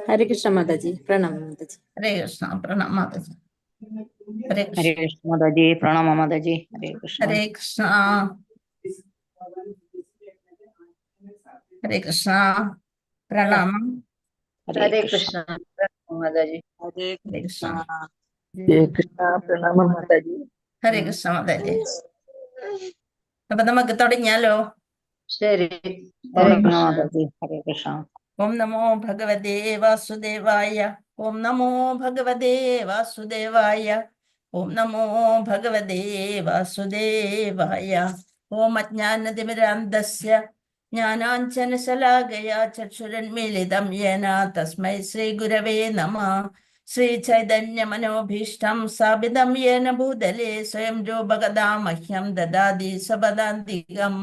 हरे कृष्ण माता जी, प्रणाम माता जी। हरे कृष्ण, प्रणाम माता जी। हरे हरे कृष्ण, कृष्ण माता जी, प्रणाम माता जी। हरे कृष्ण। हरे कृष्ण, हरे कृष्ण, प्रणाम। हरे कृष्ण माता जी। हरे हरे कृष्ण, कृष्ण प्रणम माता जी। ഹരേ കൃഷ്ണ മാതാജി. അപ്പൊ നമുക്ക് തുടങ്ങിയാലോ? ശരി. ഹരേ കൃഷ്ണ മാതാ जी। हरे कृष्ण। ഓം നമോ ഭഗവതേ വാസുദേവായ. ഓം നമോ ഭഗവതേ വാസുദേവായ. ഓം നമോ ഭഗവതേ വാസുദേവായ. ഓം അജ്ഞാനതിമിരാന്തസ്യ ജ്ഞാനാഞ്ജനശലാകയാ ചക്ഷുരന്മീലിതം യേന തസ്മൈ ശ്രീ ഗുരവേ നമഃ. ശ്രീചൈതന്യമനോഭീഷ്ടം സ്ഥാപിതം യേന ഭൂതലേ സ്വയം രൂപഗദാ മഹ്യം ദദാതി സ്വപദാന്തികം.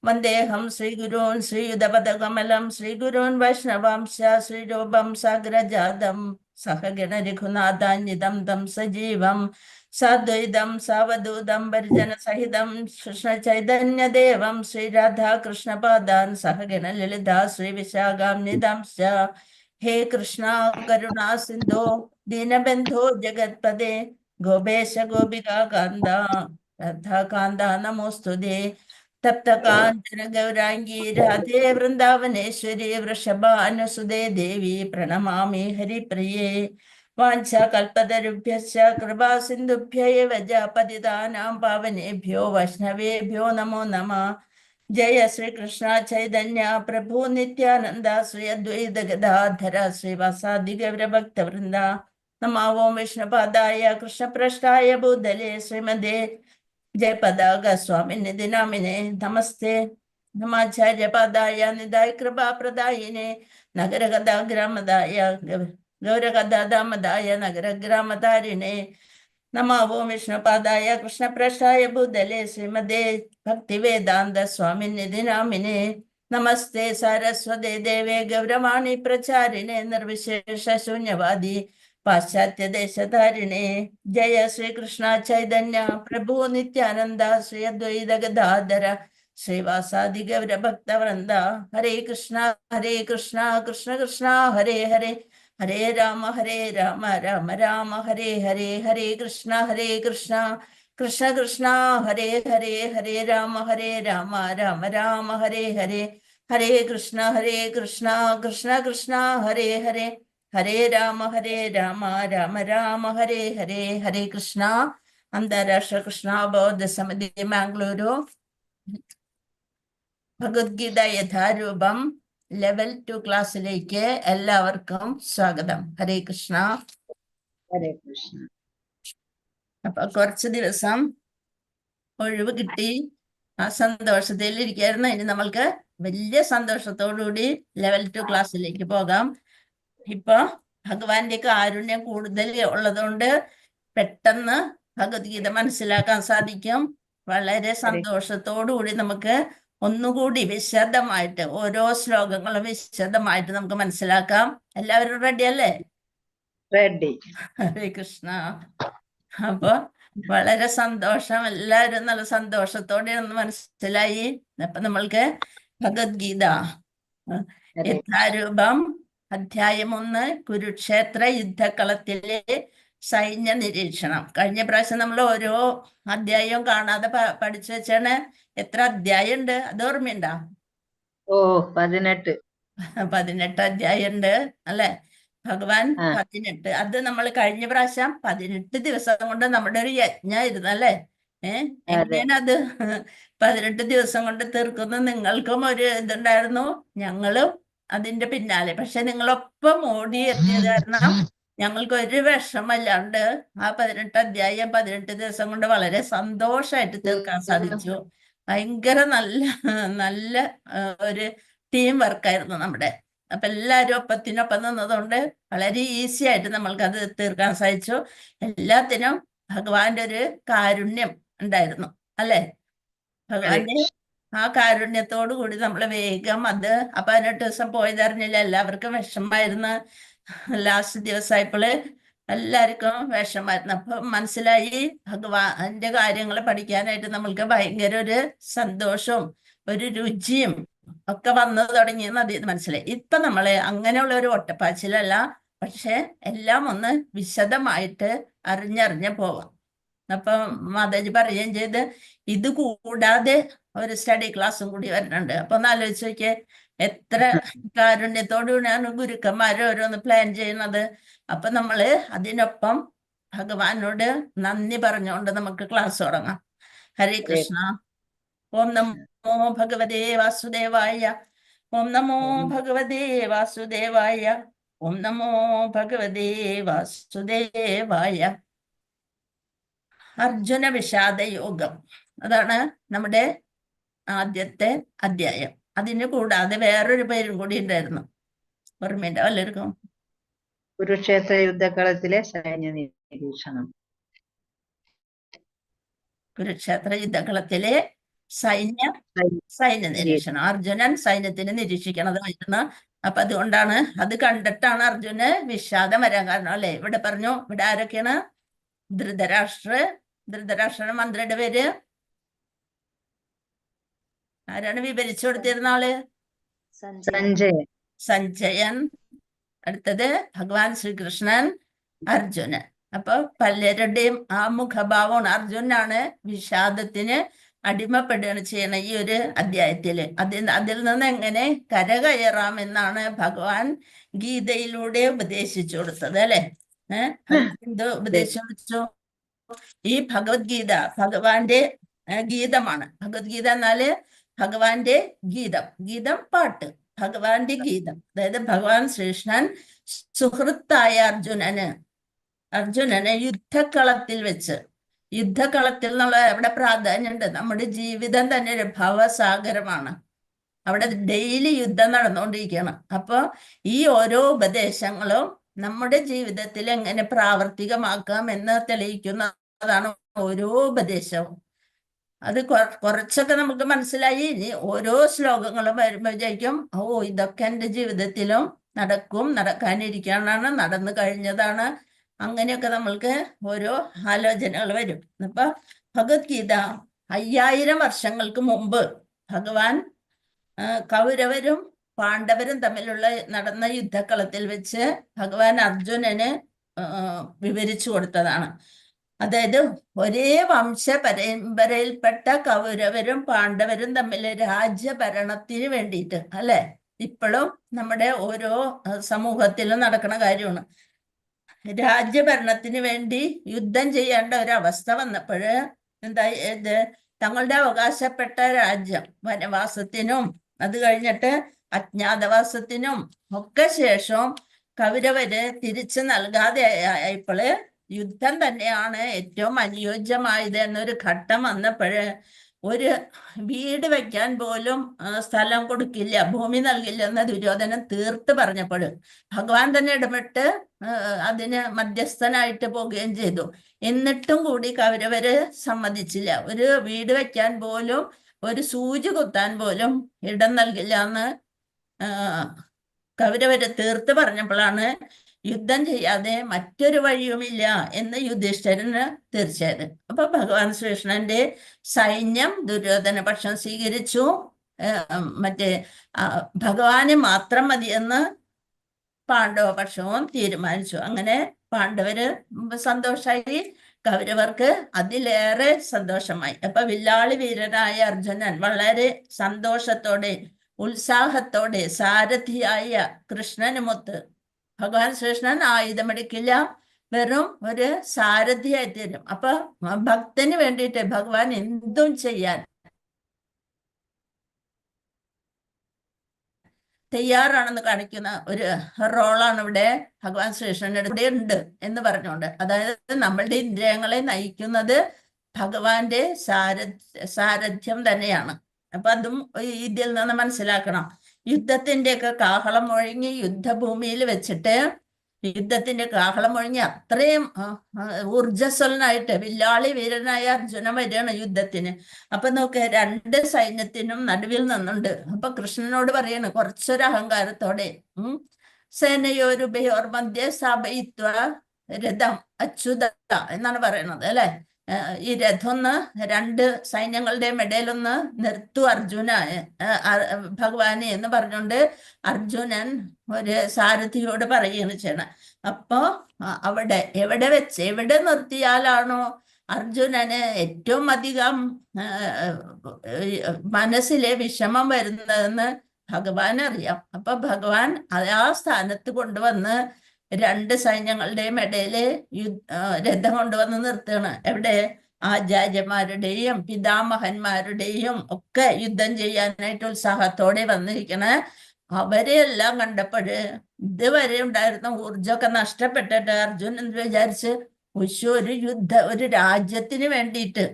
വന്ദേഹം ശ്രീഗുരൂൻ ശ്രീയുതപദകമലം ശ്രീഗുരൂൻ വൈഷ്ണവാംശ ശ്രീരൂപം സാഗ്രജാതം സഹഗണ രഘുനാഥാന്വിതം തം സജീവം സാദ്വൈതം സാവധൂതം പരിജന സഹിതം കൃഷ്ണ ചൈതന്യദേവം ശ്രീരാധാകൃഷ്ണപാദാൻ സഹഗണ ലളിതാ ശ്രീവിശാഖാന്വിതാംശ. ഹേ കൃഷ്ണ കരുണാ സിന്ധോ ദീനബന്ധോ ജഗത്പദേ ഗോപേശ ഗോപികാന്ത രാധാകാന്ത നമോസ്തുതേ. തപ്തകാഞ്ചന ഗൗരാംഗീ രാധേ വൃന്ദാവനേശ്വരി വൃഷഭാനുസുതേ ദേവി പ്രണമാമി ഹരിപ്രിയേ. വാഞ്ചാകൽപതരുഭ്യശ്ച കൃപാ സിന്ധുഭ്യൈവ പതിതാനാം പാവനേഭ്യോ വൈഷ്ണവേഭ്യോ നമോ നമഃ. ജയ ശ്രീകൃഷ്ണ ചൈതന്യ പ്രഭു നിത്യാനന്ദ ശ്രീ അദ്വൈത ഗദാധര ശ്രീവാസാദി ഗൗരഭക്തവൃന്ദ. നമാവോം വിഷ്ണുപാദായ കൃഷ്ണപ്രഷ്ടായ ഭൂതലേ ശ്രീമതേ ജയപതാക സ്വാമിനിധി നാമിനെ നമസ്തേ. നമാചാര്യപാദായ നിധായ കൃപാപ്രദായിനെ നഗരഗദാഗ്രാമദായ ഗൗരഗദാദാമദായ നഗരഗ്രാമധാരിണേ. നമാവോം വിഷ്ണുപാദായ കൃഷ്ണപ്രഷ്ടായ ഭൂതലേ ശ്രീമതേ ഭക്തിവേദാന്ത സ്വാമിനിധി നാമിനെ നമസ്തേ. സാരസ്വതേ ദേവേ ഗൗരവാണി പ്രചാരിണേ നിർവിശേഷ ശൂന്യവാദി പാശ്ചാത്യദേശധാരിണേ. ജയ ശ്രീകൃഷ്ണ ചൈതന്യ പ്രഭു നിത്യാനന്ദ ശ്രീ അദ്വൈത ഗദാധര ശ്രീവാസാദി ഗൗരഭക്തവൃന്ദ. ഹരേ കൃഷ്ണ കൃഷ്ണ കൃഷ്ണ ഹരേ ഹരേ. ഹരേ രാമ രാമ രാമ ഹരേ ഹരേ. ഹരേ കൃഷ്ണ കൃഷ്ണ കൃഷ്ണ ഹരേ ഹരേ. ഹരേ രാമ രാമ രാമ ഹരേ ഹരേ. ഹരേ കൃഷ്ണ കൃഷ്ണ കൃഷ്ണ ഹരേ ഹരേ. ഹരേ രാമ രാമ രാമ ഹരേ ഹരേ. ഹരേ കൃഷ്ണ. അന്താരാഷ്ട്ര കൃഷ്ണ ബൗദ്ധ സമിതി മാംഗ്ലൂരു ഭഗവത്ഗീത യഥാരൂപം ലെവൽ 2 ക്ലാസ്സിലേക്ക് എല്ലാവർക്കും സ്വാഗതം. ഹരേ കൃഷ്ണ. ഹരേ കൃഷ്ണ. അപ്പൊ കുറച്ച് ദിവസം ഒഴിവ് കിട്ടി, ആ സന്തോഷത്തിൽ ഇരിക്കായിരുന്നു. ഇനി നമ്മൾക്ക് വലിയ സന്തോഷത്തോടുകൂടി ലെവൽ 2 ക്ലാസ്സിലേക്ക് പോകാം. ഇപ്പൊ ഭഗവാന്റെ കാരുണ്യം കൂടുതൽ ഉള്ളതുകൊണ്ട് പെട്ടെന്ന് ഭഗവത്ഗീത മനസ്സിലാക്കാൻ സാധിക്കും. വളരെ സന്തോഷത്തോടുകൂടി നമുക്ക് ഒന്നുകൂടി വിശദമായിട്ട് ഓരോ ശ്ലോകങ്ങളും വിശദമായിട്ട് നമുക്ക് മനസ്സിലാക്കാം. എല്ലാവരും റെഡി അല്ലേ? റെഡി. ഹരേ കൃഷ്ണ. അപ്പൊ വളരെ സന്തോഷം, എല്ലാവരും നല്ല സന്തോഷത്തോടെ ഒന്ന് മനസ്സിലായി. അപ്പൊ നമ്മൾക്ക് ഭഗവത്ഗീത യഥാരൂപം അധ്യായം 1 കുരുക്ഷേത്ര യുദ്ധക്കളത്തിലെ സൈന്യ നിരീക്ഷണം. കഴിഞ്ഞ പ്രാവശ്യം നമ്മൾ ഓരോ അധ്യായവും കാണാതെ പഠിച്ചു വെച്ചാണ്. എത്ര അധ്യായം ഉണ്ട് അത് ഓർമ്മയുണ്ടോ? 18. 18 അധ്യായം ഉണ്ട് അല്ലെ? ഭഗവാൻ 18. അത് നമ്മൾ കഴിഞ്ഞ പ്രാവശ്യം 18 ദിവസം കൊണ്ട് നമ്മുടെ ഒരു യജ്ഞമായിരുന്നു അല്ലെ? എങ്ങനെയാണ് അത് 18 ദിവസം കൊണ്ട് തീർക്കുന്നത്? നിങ്ങൾക്കും ഒരു ഇതുണ്ടായിരുന്നു, ഞങ്ങളും അതിന്റെ പിന്നാലെ. പക്ഷെ നിങ്ങളൊപ്പം ഓടി എത്തിയത് കാരണം ഞങ്ങൾക്ക് ഒരു വിഷമല്ലാണ്ട് ആ 18 അധ്യായം 18 ദിവസം കൊണ്ട് വളരെ സന്തോഷമായിട്ട് തീർക്കാൻ സാധിച്ചു. ഭയങ്കര നല്ല നല്ല ഒരു ടീം വർക്കായിരുന്നു നമ്മുടെ. അപ്പൊ എല്ലാവരും ഒപ്പത്തിനൊപ്പം നിന്നതുകൊണ്ട് വളരെ ഈസി ആയിട്ട് നമ്മൾക്ക് അത് തീർക്കാൻ സാധിച്ചു. എല്ലാത്തിനും ഭഗവാന്റെ ഒരു കാരുണ്യം ഉണ്ടായിരുന്നു അല്ലെ? ഭഗവാന്റെ ആ കാരുണ്യത്തോടു കൂടി നമ്മൾ വേഗം അത് 18 ദിവസം പോയതറിഞ്ഞില്ല. എല്ലാവർക്കും വിഷമായിരുന്നു. ലാസ്റ്റ് ദിവസമായപ്പോള് എല്ലാവർക്കും വിഷമായിരുന്നു. അപ്പൊ മനസ്സിലായി ഭഗവാന്റെ കാര്യങ്ങൾ പഠിക്കാനായിട്ട് നമ്മൾക്ക് ഭയങ്കര ഒരു സന്തോഷവും ഒരു രുചിയും ഒക്കെ വന്നു തുടങ്ങിയെന്ന് അതിൽ നിന്ന് മനസ്സിലായി. ഇപ്പൊ നമ്മള് അങ്ങനെയുള്ള ഒരു ഒട്ടപ്പാച്ചിലല്ല, പക്ഷെ എല്ലാം ഒന്ന് വിശദമായിട്ട് അറിഞ്ഞറിഞ്ഞ് പോവാം. അപ്പൊ മാതാജി പറയുകയും ചെയ്ത് ഇത് കൂടാതെ ഒരു സ്റ്റഡി ക്ലാസ്സും കൂടി വരുന്നുണ്ട്. അപ്പൊ ഒന്ന് ആലോചിച്ച് നോക്കിയേ, എത്ര കാരുണ്യത്തോടുകൂടിയാണ് ഗുരുക്കന്മാർ ഓരോന്ന് പ്ലാൻ ചെയ്യുന്നത്. അപ്പൊ നമ്മള് അതിനൊപ്പം ഭഗവാനോട് നന്ദി പറഞ്ഞുകൊണ്ട് നമുക്ക് ക്ലാസ് തുടങ്ങാം. ഹരേ കൃഷ്ണ. ഓം നമോ ഭഗവതേ വാസുദേവായ. ഓം നമോ ഭഗവതേ വാസുദേവായ. ഓം നമോ ഭഗവതേ വാസുദേവായ. അർജുന വിഷാദ യോഗം, അതാണ് നമ്മുടെ ആദ്യത്തെ അധ്യായം. അതിന് കൂടാതെ വേറൊരു പേരും കൂടി ഉണ്ടായിരുന്നു, ഓർമ്മയുണ്ടോ എല്ലാവർക്കും? കുരുക്ഷേത്ര യുദ്ധകളത്തിലെ സൈന്യ നിരീക്ഷണം. കുരുക്ഷേത്ര യുദ്ധകളത്തിലെ സൈന്യ നിരീക്ഷണം. അർജുനൻ സൈന്യത്തിന് നിരീക്ഷിക്കണതായിരുന്നു. അപ്പൊ അതുകൊണ്ടാണ്, അത് കണ്ടിട്ടാണ് അർജുന് വിഷാദം വരാൻ കാരണം, അല്ലെ? ഇവിടെ പറഞ്ഞു, ഇവിടെ ആരൊക്കെയാണ്? ധൃതരാഷ്ട്ര മന്ത്രിയുടെ പേര് ആരാണ് വിവരിച്ചു കൊടുത്തിരുന്ന ആള്? സഞ്ജയൻ. അടുത്തത് ഭഗവാൻ ശ്രീകൃഷ്ണൻ, അർജുനൻ. അപ്പൊ പലരുടെയും ആ മുഖഭാവമാണ്. അർജുനാണ് വിഷാദത്തിന് അടിമപ്പെടുകയാണ് ചെയ്യണ ഈ ഒരു അധ്യായത്തില്. അതിൽ നിന്ന് എങ്ങനെ കരകയറാമെന്നാണ് ഭഗവാൻ ഗീതയിലൂടെ ഉപദേശിച്ചു കൊടുത്തത്, അല്ലെ? എന്ത് ഉപദേശിച്ചു കൊടുത്തു? ഈ ഭഗവത്ഗീത ഭഗവാന്റെ ഗീതമാണ്. ഭഗവത്ഗീത എന്നാല് ഭഗവാന്റെ ഗീതം പാട്ട്, ഭഗവാന്റെ ഗീതം. അതായത് ഭഗവാൻ ശ്രീകൃഷ്ണൻ സുഹൃത്തായ അർജുനനെ യുദ്ധക്കളത്തിൽ വെച്ച്, യുദ്ധക്കളത്തിൽ എന്നുള്ള എവിടെ പ്രാധാന്യമുണ്ട്? നമ്മുടെ ജീവിതം തന്നെ ഒരു ഭവസാഗരമാണ്. അവിടെ ഡെയിലി യുദ്ധം നടന്നുകൊണ്ടിരിക്കുകയാണ്. അപ്പൊ ഈ ഓരോ ഉപദേശങ്ങളും നമ്മുടെ ജീവിതത്തിൽ എങ്ങനെ പ്രാവർത്തികമാക്കാം എന്ന് തെളിയിക്കുന്നതാണ് ഓരോ ഉപദേശവും. അത് കുറച്ചൊക്കെ നമുക്ക് മനസ്സിലായി. ഇനി ഓരോ ശ്ലോകങ്ങളും വരുമ്പോൾ വിചാരിക്കും, ഓ ഇതൊക്കെ എൻ്റെ ജീവിതത്തിലും നടക്കും, നടക്കാനിരിക്കാനാണ്, നടന്നു കഴിഞ്ഞതാണ്. അങ്ങനെയൊക്കെ നമ്മൾക്ക് ഓരോ ആലോചനകൾ വരും. അപ്പൊ ഭഗവത്ഗീത 5000 വർഷങ്ങൾക്ക് മുമ്പ് ഭഗവാൻ കൗരവരും പാണ്ഡവരും തമ്മിലുള്ള നടന്ന യുദ്ധക്കളത്തിൽ വെച്ച് ഭഗവാൻ അർജുനന് വിവരിച്ചു കൊടുത്തതാണ്. അതായത് ഒരേ വംശപരമ്പരയിൽപ്പെട്ട കൗരവരും പാണ്ഡവരും തമ്മിൽ രാജ്യഭരണത്തിന് വേണ്ടിയിട്ട്, അല്ലെ? ഇപ്പോഴും നമ്മുടെ ഓരോ സമൂഹത്തിലും നടക്കുന്ന കാര്യമാണ്. രാജ്യഭരണത്തിന് വേണ്ടി യുദ്ധം ചെയ്യേണ്ട ഒരവസ്ഥ വന്നപ്പോൾ എന്തായത്? തങ്ങളുടെ അവകാശപ്പെട്ട രാജ്യം വനവാസത്തിനും അത് കഴിഞ്ഞിട്ട് അജ്ഞാതവാസത്തിനും ഒക്കെ ശേഷം കൗരവര് തിരിച്ചു നൽകാതെ ആയപ്പോൾ യുദ്ധം തന്നെയാണ് ഏറ്റവും അനുയോജ്യമായത് എന്നൊരു ഘട്ടം വന്നപ്പോൾ ഒരു വീട് വെക്കാൻ പോലും സ്ഥലം കൊടുക്കില്ല, ഭൂമി നൽകില്ല എന്ന് ദുര്യോധനൻ തീർത്ത് പറഞ്ഞപ്പോൾ ഭഗവാൻ തന്നെ ഇടപെട്ട് അതിന് മധ്യസ്ഥനായിട്ട് പോവുകയും ചെയ്തു. എന്നിട്ടും കൂടി കൗരവര് സമ്മതിച്ചില്ല. ഒരു വീട് വെക്കാൻ പോലും, ഒരു സൂചി കുത്താൻ പോലും ഇടം നൽകില്ല എന്ന് കൗരവര് തീർത്ത് പറഞ്ഞപ്പോഴാണ് യുദ്ധം ചെയ്യാതെ മറ്റൊരു വഴിയുമില്ല എന്ന് യുധിഷ്ഠിരന് തീർച്ചയായത്. അപ്പൊ ഭഗവാൻ ശ്രീകൃഷ്ണന്റെ സൈന്യം ദുര്യോധന പക്ഷം സ്വീകരിച്ചു. ഭഗവാന് മാത്രം മതിയെന്ന് പാണ്ഡവപക്ഷവും തീരുമാനിച്ചു. അങ്ങനെ പാണ്ഡവര് സന്തോഷമായി, കൗരവർക്ക് അതിലേറെ സന്തോഷമായി. അപ്പൊ വില്ലാളി വീരനായ അർജുനൻ വളരെ സന്തോഷത്തോടെ ഉത്സാഹത്തോടെ സാരഥിയായ കൃഷ്ണനുമൊത്ത്, ഭഗവാൻ ശ്രീകൃഷ്ണൻ ആയുധമെടുക്കില്ല, വെറും ഒരു സാരഥിയായി തീരും. അപ്പൊ ഭക്തന് വേണ്ടിയിട്ട് ഭഗവാൻ എന്തും ചെയ്യാൻ തയ്യാറാണെന്ന് കാണിക്കുന്ന ഒരു റോളാണ് ഇവിടെ ഭഗവാൻ ശ്രീകൃഷ്ണന്റെ കൂടെ ഉണ്ട് എന്ന് പറഞ്ഞുകൊണ്ട്. അതായത് നമ്മളുടെ ഇന്ദ്രിയങ്ങളെ നയിക്കുന്നത് ഭഗവാന്റെ സാരഥ്യം തന്നെയാണ്. അപ്പൊ അതും ഇതിൽ നിന്ന് മനസ്സിലാക്കണം. യുദ്ധത്തിന്റെയൊക്കെ കാഹളം മുഴങ്ങി യുദ്ധഭൂമിയിൽ വെച്ചിട്ട് യുദ്ധത്തിന്റെ കാഹളം മുഴങ്ങി അത്രയും ഊർജസ്വലനായിട്ട് വില്ലാളി വീരനായ അർജുനൻ വരികയാണ് യുദ്ധത്തിന്. അപ്പൊ നോക്ക്, രണ്ട് സൈന്യത്തിനും നടുവിൽ നിന്നുണ്ട്. അപ്പൊ കൃഷ്ണനോട് പറയാണ് കുറച്ചൊരു അഹങ്കാരത്തോടെ, സേനയോരുഭയോർ മധ്യ സ്ഥാപയിത്വ രഥം അച്യുത എന്നാണ് പറയണത്, അല്ലെ? ഈ രഥമൊന്ന് രണ്ട് സൈന്യങ്ങളുടെയും ഇടയിലൊന്ന് നിർത്തൂ അർജുന, ഭഗവാനെ എന്ന് പറഞ്ഞുകൊണ്ട് അർജുനൻ ഒരു സാരഥിയോട് പറയുകയാണ് ചെയ്യണം. അപ്പോ എവിടെ നിർത്തിയാലാണോ അർജുനന് ഏറ്റവും അധികം മനസ്സിലെ വിഷമം വരുന്നതെന്ന് ഭഗവാൻ അറിയാം. അപ്പൊ ഭഗവാൻ ആ സ്ഥാനത്ത് കൊണ്ടുവന്ന് രണ്ട് സൈന്യങ്ങളുടെയും ഇടയില് രഥം കൊണ്ടുവന്ന് നിർത്തുകയാണ്. എവിടെ? ആചാര്യന്മാരുടെയും പിതാമഹന്മാരുടെയും ഒക്കെ യുദ്ധം ചെയ്യാനായിട്ട് ഉത്സാഹത്തോടെ വന്നിരിക്കണ അവരെയെല്ലാം കണ്ടപ്പോഴ് ഇതുവരെ ഉണ്ടായിരുന്ന ഊർജമൊക്കെ നഷ്ടപ്പെട്ടിട്ട് അർജുനൻ എന്ത് വിചാരിച്ച്, ഒരു രാജ്യത്തിന് വേണ്ടിയിട്ട്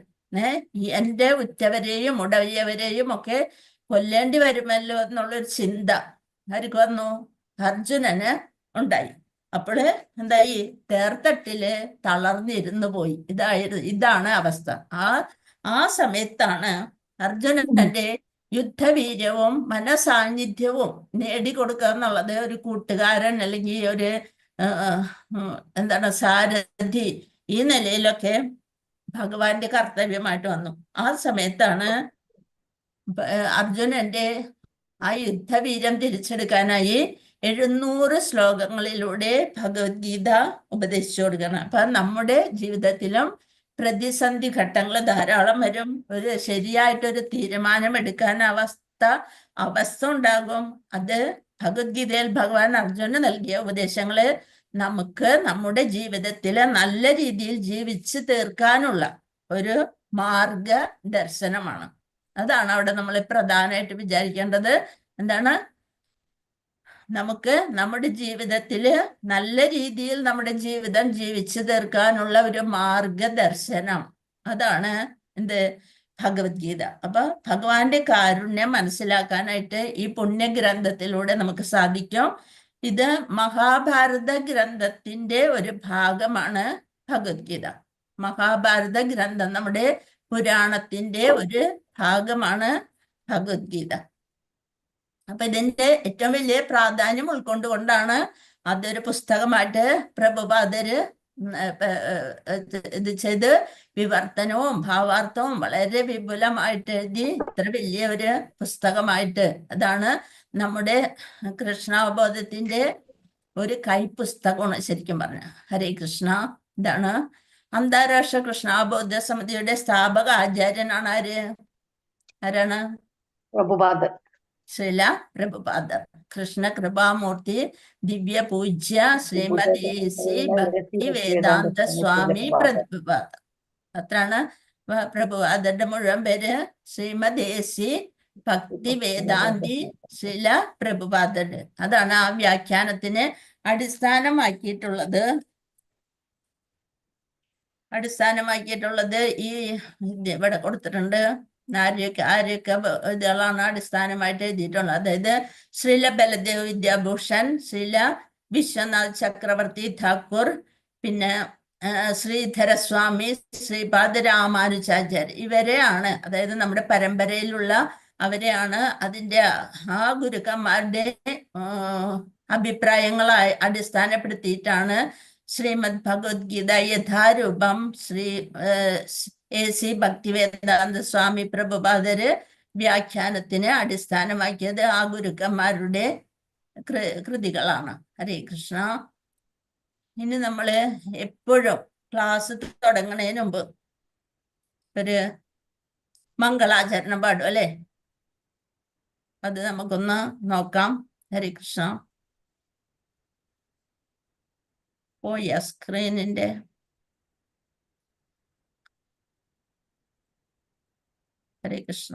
എന്റെ ഉറ്റവരെയും ഉടയവരെയും ഒക്കെ കൊല്ലേണ്ടി വരുമല്ലോ എന്നുള്ളൊരു ചിന്ത ആർക്ക് വന്നു? അർജുനന് ഉണ്ടായി. അപ്പോള് എന്തായി? തേർത്തട്ടില് തളർന്നിരുന്നു പോയി. ഇതാണ് അവസ്ഥ. ആ സമയത്താണ് അർജുനന്റെ യുദ്ധവീര്യവും മനസാന്നിധ്യവും നേടിക്കൊടുക്കുക എന്നുള്ളത് ഒരു കൂട്ടുകാരൻ അല്ലെങ്കിൽ ഒരു സാരഥി ഈ നിലയിലൊക്കെ ഭഗവാന്റെ കർത്തവ്യമായിട്ട് വന്നു. ആ സമയത്താണ് അർജുനന്റെ ആ യുദ്ധവീര്യം തിരിച്ചെടുക്കാനായി 700 ശ്ലോകങ്ങളിലൂടെ ഭഗവത്ഗീത ഉപദേശിച്ചു കൊടുക്കണം. അപ്പൊ നമ്മുടെ ജീവിതത്തിലും പ്രതിസന്ധി ഘട്ടങ്ങൾ ധാരാളം വരും. ഒരു ശരിയായിട്ടൊരു തീരുമാനം എടുക്കാൻ അവസ്ഥ ഉണ്ടാകും. അത് ഭഗവത്ഗീതയിൽ ഭഗവാൻ അർജുനന് നൽകിയ ഉപദേശങ്ങള് നമുക്ക് നമ്മുടെ ജീവിതത്തില് നല്ല രീതിയിൽ ജീവിച്ചു തീർക്കാനുള്ള ഒരു മാർഗദർശനമാണ്. അതാണ് അവിടെ നമ്മൾ പ്രധാനമായിട്ട് വിചാരിക്കേണ്ടത്. എന്താണ്? നമുക്ക് നമ്മുടെ ജീവിതത്തില് നല്ല രീതിയിൽ നമ്മുടെ ജീവിതം ജീവിച്ചു തീർക്കാനുള്ള ഒരു മാർഗദർശനം. അതാണ് എന്ത്? ഭഗവത്ഗീത. അപ്പൊ ഭഗവാന്റെ കാരുണ്യം മനസ്സിലാക്കാനായിട്ട് ഈ പുണ്യഗ്രന്ഥത്തിലൂടെ നമുക്ക് സാധിക്കും. ഇത് മഹാഭാരത ഗ്രന്ഥത്തിന്റെ ഒരു ഭാഗമാണ് ഭഗവത്ഗീത. മഹാഭാരത ഗ്രന്ഥം നമ്മുടെ പുരാണത്തിന്റെ ഒരു ഭാഗമാണ് ഭഗവത്ഗീത. അപ്പൊ ഇതിന്റെ ഏറ്റവും വലിയ പ്രാധാന്യം ഉൾക്കൊണ്ടുകൊണ്ടാണ് അതൊരു പുസ്തകമായിട്ട് പ്രഭുപാദര് ഇത് ചെയ്ത് വിവർത്തനവും ഭാവാർത്ഥവും വളരെ വിപുലമായിട്ട് എഴുതി ഇത്ര വലിയ ഒരു പുസ്തകമായിട്ട്. അതാണ് നമ്മുടെ കൃഷ്ണാവബോധത്തിന്റെ ഒരു കൈപ്പുസ്തകമാണ് ശരിക്കും പറഞ്ഞ. ഹരേ കൃഷ്ണ. ഇതാണ് അന്താരാഷ്ട്ര കൃഷ്ണാവബോധ സമിതിയുടെ സ്ഥാപക ആചാര്യനാണ് ആരാണ്? പ്രഭുപാദർ. ശ്രീല പ്രഭുപാദർ. കൃഷ്ണ കൃപാമൂർത്തി ദിവ്യ പൂജ്യ ശ്രീമതി ശ്രീ ഭക്തി വേദാന്ത സ്വാമി പ്രഭുപാദർ. അത്രാണ് പ്രഭുപാദരുടെ മുഴുവൻ പേര്. ശ്രീമദേസി ഭക്തി വേദാന്തി ശ്രീല പ്രഭുപാദര്. അതാണ് ആ വ്യാഖ്യാനത്തിന് അടിസ്ഥാനമാക്കിയിട്ടുള്ളത്. ഈ ഇവിടെ കൊടുത്തിട്ടുണ്ട്. ആരൊക്കെ ഇതുകളാണ് അടിസ്ഥാനമായിട്ട് എഴുതിയിട്ടുള്ളത്. അതായത് ശ്രീല ബലദേവ് വിദ്യാഭൂഷൺ, ശ്രീല വിശ്വനാഥ് ചക്രവർത്തി ഠാക്കൂർ, പിന്നെ ശ്രീധരസ്വാമി, ശ്രീപാദ രാമാനുജാചാര്യ, ഇവരെയാണ്, അതായത് നമ്മുടെ പരമ്പരയിലുള്ള അവരെയാണ് അതിന്റെ ആ ഗുരുക്കന്മാരുടെ അഭിപ്രായങ്ങളായി അടിസ്ഥാനപ്പെടുത്തിയിട്ടാണ് ശ്രീമദ് ഭഗവത്ഗീത യഥാരൂപം ശ്രീ A.C. ഭക്തിവേദാന്ത സ്വാമി പ്രഭുപാദര് വ്യാഖ്യാനത്തിന് അടിസ്ഥാനമാക്കിയത് ആ ഗുരുക്കന്മാരുടെ കൃതികളാണ്. ഹരേ കൃഷ്ണ. ഇനി നമ്മള് എപ്പോഴും ക്ലാസ് തുടങ്ങുന്നതിന് മുമ്പ് ഒരു മംഗളാചരണം പാടും അല്ലെ? അത് നമുക്കൊന്ന് നോക്കാം. ഹരേ കൃഷ്ണ. പോയ സ്ക്രീനിന്റെ ഹരേ കൃഷ്ണ.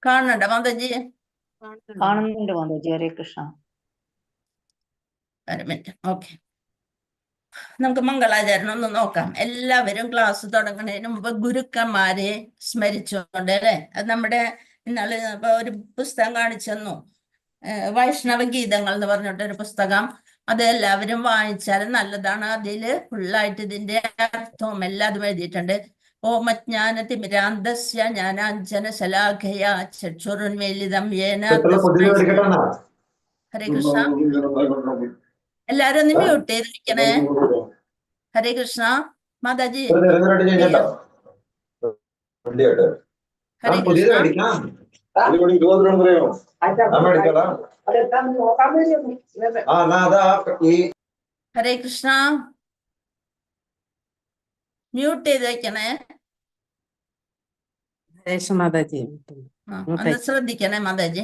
കാണുന്നുണ്ടോ മാതാജി? കാണുന്നുണ്ട് മാതാജി. ഹരേ കൃഷ്ണ. ഒരു മിനിറ്റ്. ഓക്കെ, നമുക്ക് മംഗളാചരണം ഒന്ന് നോക്കാം. എല്ലാവരും ക്ലാസ് തുടങ്ങുന്നതിന് മുമ്പ് ഗുരുക്കന്മാരെ സ്മരിച്ചുകൊണ്ട് അല്ലെ. അത് നമ്മുടെ ഇന്നാള് ഒരു പുസ്തകം കാണിച്ചെന്നു, വൈഷ്ണവ ഗീതങ്ങൾ എന്ന് പറഞ്ഞിട്ടൊരു പുസ്തകം. അത് എല്ലാവരും വായിച്ചാലും നല്ലതാണ്. അതില് ഫുള്ളായിട്ട് ഇതിന്റെ അർത്ഥവും എല്ലാതും എഴുതിയിട്ടുണ്ട്. ഓമജ്ഞാന തിമിരാന്തസ്യ ജ്ഞാനാഞ്ജന ശലാഖയ ചക്ഷുരുന്മീലിതം യേന. ഹരേ കൃഷ്ണ. എല്ലാരും ഒന്ന് മ്യൂട്ട് ചെയ്തിരിക്കണേ. ഹരേ കൃഷ്ണ. മാതാജി ഹരേ കൃഷ്ണ. ഹരേ കൃഷ്ണ. മ്യൂട്ട് ചെയ്ത് വെക്കണേ. ഹരേഷ് മാതാജി. ഒന്ന് ശ്രദ്ധിക്കണേ മാതാജി,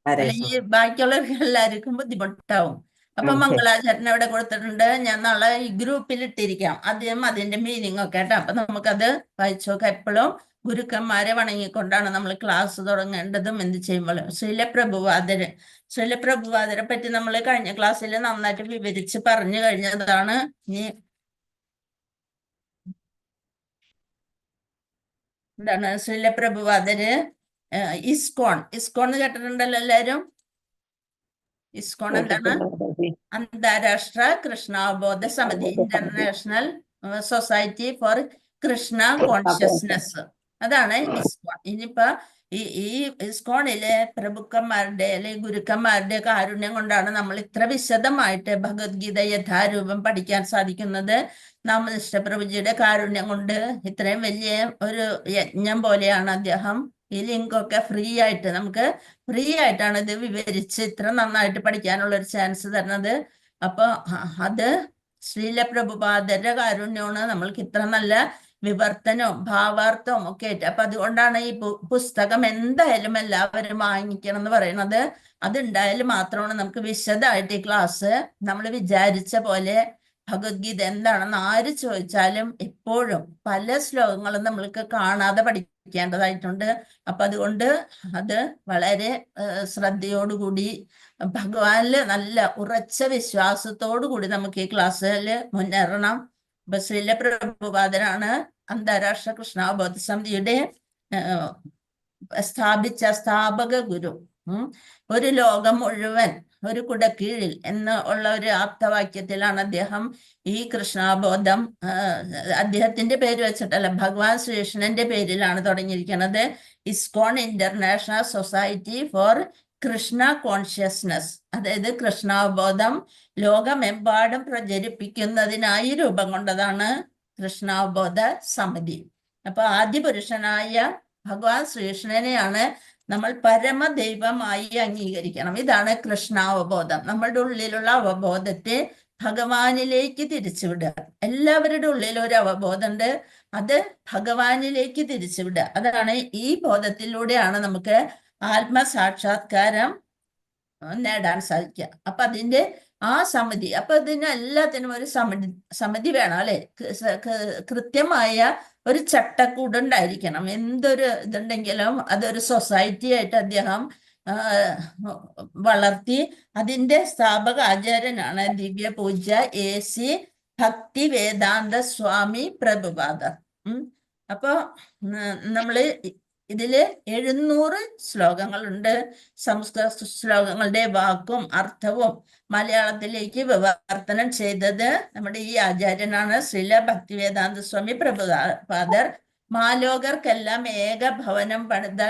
ഹരേഷ്. അല്ലെങ്കിൽ ബാക്കിയുള്ളവർക്ക് എല്ലാവർക്കും ബുദ്ധിമുട്ടാവും. അപ്പൊ മംഗളാചരണം ഇവിടെ കൊടുത്തിട്ടുണ്ട്. ഞാൻ നാളെ ഈ ഗ്രൂപ്പിൽ ഇട്ടിരിക്കാം ആദ്യം അതിന്റെ മീനിങ് ഒക്കെ കേട്ടോ. അപ്പൊ നമുക്കത് വായിച്ചു നോക്കാം. എപ്പോഴും ഗുരുക്കന്മാരെ വണങ്ങിക്കൊണ്ടാണ് നമ്മൾ ക്ലാസ് തുടങ്ങേണ്ടതും എന്ത് ചെയ്യുമ്പോഴും. ശ്രീലപ്രഭുവാദരെ പറ്റി നമ്മൾ കഴിഞ്ഞ ക്ലാസ്സിൽ നന്നായിട്ട് വിവരിച്ച് പറഞ്ഞു കഴിഞ്ഞതാണ്. ഇനി എന്താണ് ശ്രീലപ്രഭുവാദര് ഇസ്കോൺ എന്ന് കേട്ടിട്ടുണ്ടല്ലോ എല്ലാരും. ഇസ്കോൺ എന്താണ്? അന്താരാഷ്ട്ര കൃഷ്ണാവബോധ സമിതി, international Society for Krishna consciousness. അതാണ് ഇസ്കോൺ. ഇനിയിപ്പോ ഈ ഇസ്കോണിലെ പ്രഭുക്കന്മാരുടെ അല്ലെങ്കിൽ ഗുരുക്കന്മാരുടെ കാരുണ്യം കൊണ്ടാണ് നമ്മൾ ഇത്ര വിശദമായിട്ട് ഭഗവത്ഗീത യഥാരൂപം പഠിക്കാൻ സാധിക്കുന്നത്. നാമനിഷ്ഠ പ്രഭുജിയുടെ കാരുണ്യം കൊണ്ട് ഇത്രയും വലിയ ഒരു യജ്ഞം പോലെയാണ് അദ്ദേഹം ഈ ലിങ്കൊക്കെ ഫ്രീ ആയിട്ടാണ് ഇത് വിവരിച്ച് ഇത്ര നന്നായിട്ട് പഠിക്കാനുള്ള ഒരു ചാൻസ് തരുന്നത്. അപ്പൊ അത് ശ്രീലപ്രഭുപാദരുടെ കാരുണ്യമാണ് നമ്മൾക്ക് ഇത്ര നല്ല വിവർത്തനവും ഭാവാർത്ഥവും ഒക്കെ ആയിട്ട്. അപ്പൊ അതുകൊണ്ടാണ് ഈ പുസ്തകം എന്തായാലും എല്ലാവരും വാങ്ങിക്കണം എന്ന് പറയുന്നത്. അതുണ്ടായാലും മാത്രമാണ് നമുക്ക് വിശദമായിട്ട് ഈ ക്ലാസ് നമ്മൾ വിചാരിച്ച പോലെ ഭഗവത്ഗീത എന്താണെന്ന് ആര് ചോദിച്ചാലും എപ്പോഴും പല ശ്ലോകങ്ങളും നമ്മൾക്ക് കാണാതെ പഠിക്കേണ്ടതായിട്ടുണ്ട്. അപ്പൊ അതുകൊണ്ട് അത് വളരെ ശ്രദ്ധയോടുകൂടി ഭഗവാനില് നല്ല ഉറച്ച വിശ്വാസത്തോടു കൂടി നമുക്ക് ഈ ക്ലാസ്സിൽ മുന്നേറണം. ഇപ്പൊ ശ്രീലപ്രഭുപാദരാണ് അന്താരാഷ്ട്ര കൃഷ്ണാവബോധ സമിതിയുടെ സ്ഥാപക ഗുരു. ഒരു ലോകം മുഴുവൻ ഒരു കുടക്കീഴിൽ എന്ന് ഉള്ള ഒരു ആപ്തവാക്യത്തിലാണ് അദ്ദേഹം ഈ കൃഷ്ണാബോധം അദ്ദേഹത്തിന്റെ പേര് വെച്ചിട്ടല്ല, ഭഗവാൻ ശ്രീകൃഷ്ണന്റെ പേരിലാണ് തുടങ്ങിയിരിക്കുന്നത്. ISKCON International Society for Krishna Consciousness, അതായത് കൃഷ്ണാവബോധം ലോകമെമ്പാടും പ്രചരിപ്പിക്കുന്നതിനായി രൂപം കൊണ്ടതാണ് കൃഷ്ണാവബോധ സമിതി. അപ്പൊ ആദ്യ പുരുഷനായ ഭഗവാൻ ശ്രീകൃഷ്ണനെയാണ് നമ്മൾ പരമദൈവമായി അംഗീകരിക്കണം. ഇതാണ് കൃഷ്ണാവബോധം. നമ്മളുടെ ഉള്ളിലുള്ള അവബോധത്തെ ഭഗവാനിലേക്ക് തിരിച്ചുവിടുക. എല്ലാവരുടെ ഉള്ളിൽ ഒരു അവബോധമുണ്ട്, അത് ഭഗവാനിലേക്ക് തിരിച്ചുവിടുക. അതാണ് ഈ ബോധത്തിലൂടെയാണ് നമുക്ക് ആത്മസാക്ഷാത്കാരം നേടാൻ സാധിക്കുക. അപ്പൊ അതിന്റെ ആ സമിതി, അപ്പൊ ഇതിന് എല്ലാത്തിനും ഒരു സമിതി വേണം അല്ലെ. കൃത്യമായ ഒരു ചട്ടക്കൂടുണ്ടായിരിക്കണം. എന്തൊരു ഇതുണ്ടെങ്കിലും അതൊരു സൊസൈറ്റി ആയിട്ട് അദ്ദേഹം വളർത്തി. അതിന്റെ സ്ഥാപക ആചാര്യനാണ് ദിവ്യ പൂജ്യ AC ഭക്തി വേദാന്ത സ്വാമി പ്രഭുപാദർ. അപ്പൊ നമ്മള് ഇതില് 700 ശ്ലോകങ്ങളുണ്ട്. സംസ്കൃത ശ്ലോകങ്ങളുടെ വാക്കും അർത്ഥവും മലയാളത്തിലേക്ക് വിവർത്തനം ചെയ്തത് നമ്മുടെ ഈ ആചാര്യനാണ്, ശ്രീല ഭക്തിവേദാന്ത സ്വാമി പ്രഭുപാദർ. മാലോകർക്കെല്ലാം ഏകഭവനം പണിത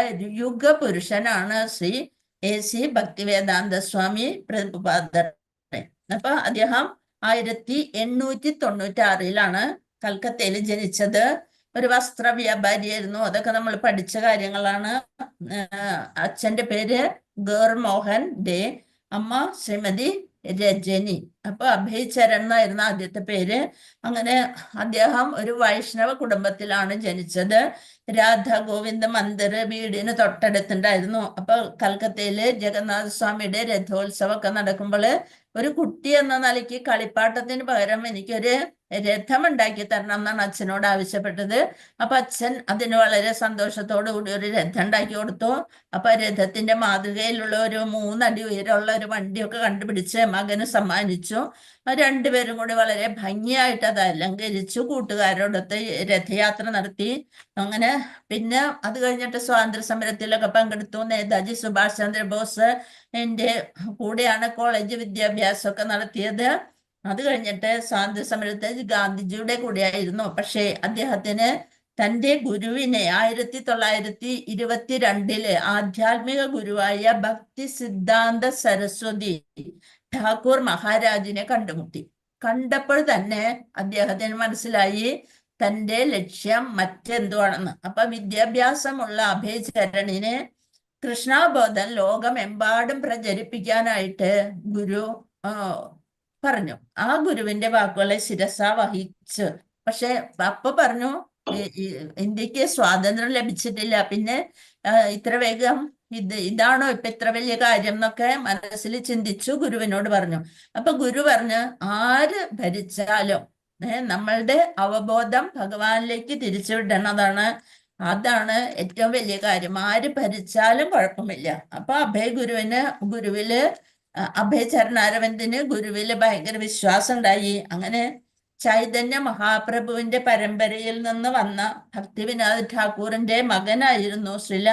യുഗ പുരുഷനാണ് ശ്രീ AC ഭക്തിവേദാന്ത സ്വാമി പ്രഭുപാദർ. അപ്പൊ അദ്ദേഹം 1896 കൽക്കത്തയിൽ ജനിച്ചത്. ഒരു വസ്ത്ര വ്യാപാരിയായിരുന്നു. അതൊക്കെ നമ്മൾ പഠിച്ച കാര്യങ്ങളാണ്. അച്ഛന്റെ പേര് ഗൗർമോഹൻ ഡേ, അമ്മ ശ്രീമതി രജനി. അപ്പൊ അഭയചരൺ എന്നായിരുന്നു ആദ്യത്തെ പേര്. അങ്ങനെ അദ്ദേഹം ഒരു വൈഷ്ണവ കുടുംബത്തിലാണ് ജനിച്ചത്. രാധാ ഗോവിന്ദ മന്ദിർ വീടിന് തൊട്ടടുത്തുണ്ടായിരുന്നു. അപ്പൊ കൽക്കത്തയില് ജഗന്നാഥ സ്വാമിയുടെ രഥോത്സവമൊക്കെ നടക്കുമ്പോൾ ഒരു കുട്ടി എന്ന നിലയ്ക്ക് കളിപ്പാട്ടത്തിന് പകരം എനിക്കൊരു രഥം ഉണ്ടാക്കി തരണം എന്നാണ് അച്ഛനോട് ആവശ്യപ്പെട്ടത്. അപ്പൊ അച്ഛൻ അതിന് വളരെ സന്തോഷത്തോടു കൂടി ഒരു രഥം ഉണ്ടാക്കി കൊടുത്തു. അപ്പൊ രഥത്തിന്റെ മാതൃകയിലുള്ള ഒരു 3 അടി ഉയരമുള്ള ഒരു വണ്ടിയൊക്കെ കണ്ടുപിടിച്ച് മകന് സമ്മാനിച്ചു. രണ്ടുപേരും കൂടി വളരെ ഭംഗിയായിട്ട് അത് അലങ്കരിച്ചു. കൂട്ടുകാരോടൊത്ത് രഥയാത്ര നടത്തി. അങ്ങനെ പിന്നെ അത് കഴിഞ്ഞിട്ട് സ്വാതന്ത്ര്യ സമരത്തിലൊക്കെ പങ്കെടുത്തു. നേതാജി സുഭാഷ് ചന്ദ്രബോസ് എന്റെ കൂടെയാണ് കോളേജ് വിദ്യാഭ്യാസമൊക്കെ നടത്തിയത്. അത് കഴിഞ്ഞിട്ട് സ്വാതന്ത്ര്യ സമരത്തിൽ ഗാന്ധിജിയുടെ കൂടെയായിരുന്നു. പക്ഷേ അദ്ദേഹത്തിന് തന്റെ ഗുരുവിനെ 1922 ആധ്യാത്മിക ഗുരുവായ ഭക്തി സിദ്ധാന്ത സരസ്വതി ഠാക്കൂർ മഹാരാജിനെ കണ്ടുമുട്ടി. കണ്ടപ്പോൾ തന്നെ അദ്ദേഹത്തിന് മനസ്സിലായി തന്റെ ലക്ഷ്യം മറ്റെന്തുവാണെന്ന്. അപ്പൊ വിദ്യാഭ്യാസമുള്ള അഭയചരണിനെ കൃഷ്ണബോധം ലോകമെമ്പാടും പ്രചരിപ്പിക്കാനായിട്ട് ഗുരു പറഞ്ഞു. ആ ഗുരുവിന്റെ വാക്കുകളെ ശിരസ വഹിച്ച്. പക്ഷെ അപ്പൊ പറഞ്ഞു, ഇന്ത്യക്ക് സ്വാതന്ത്ര്യം ലഭിച്ചിട്ടില്ല, പിന്നെ ഇത്ര വേഗം ഇതാണോ ഇപ്പൊ ഇത്ര വലിയ കാര്യം എന്നൊക്കെ മനസ്സിൽ ചിന്തിച്ചു ഗുരുവിനോട് പറഞ്ഞു. അപ്പൊ ഗുരു പറഞ്ഞു, ആര് ഭരിച്ചാലും നമ്മളുടെ അവബോധം ഭഗവാനിലേക്ക് തിരിച്ചുവിടണതാണ്, അതാണ് ഏറ്റവും വലിയ കാര്യം. ആര് ഭരിച്ചാലും കുഴപ്പമില്ല. അപ്പൊ ഗുരുവില് അഭയചരണാരവിന്ദിന് ഗുരുവില് ഭയങ്കര വിശ്വാസം ഉണ്ടായി. അങ്ങനെ ചൈതന്യ മഹാപ്രഭുവിന്റെ പരമ്പരയിൽ നിന്ന് വന്ന ഭക്തിവിനോദ് ഠാക്കൂറിന്റെ മകനായിരുന്നു ശ്രീല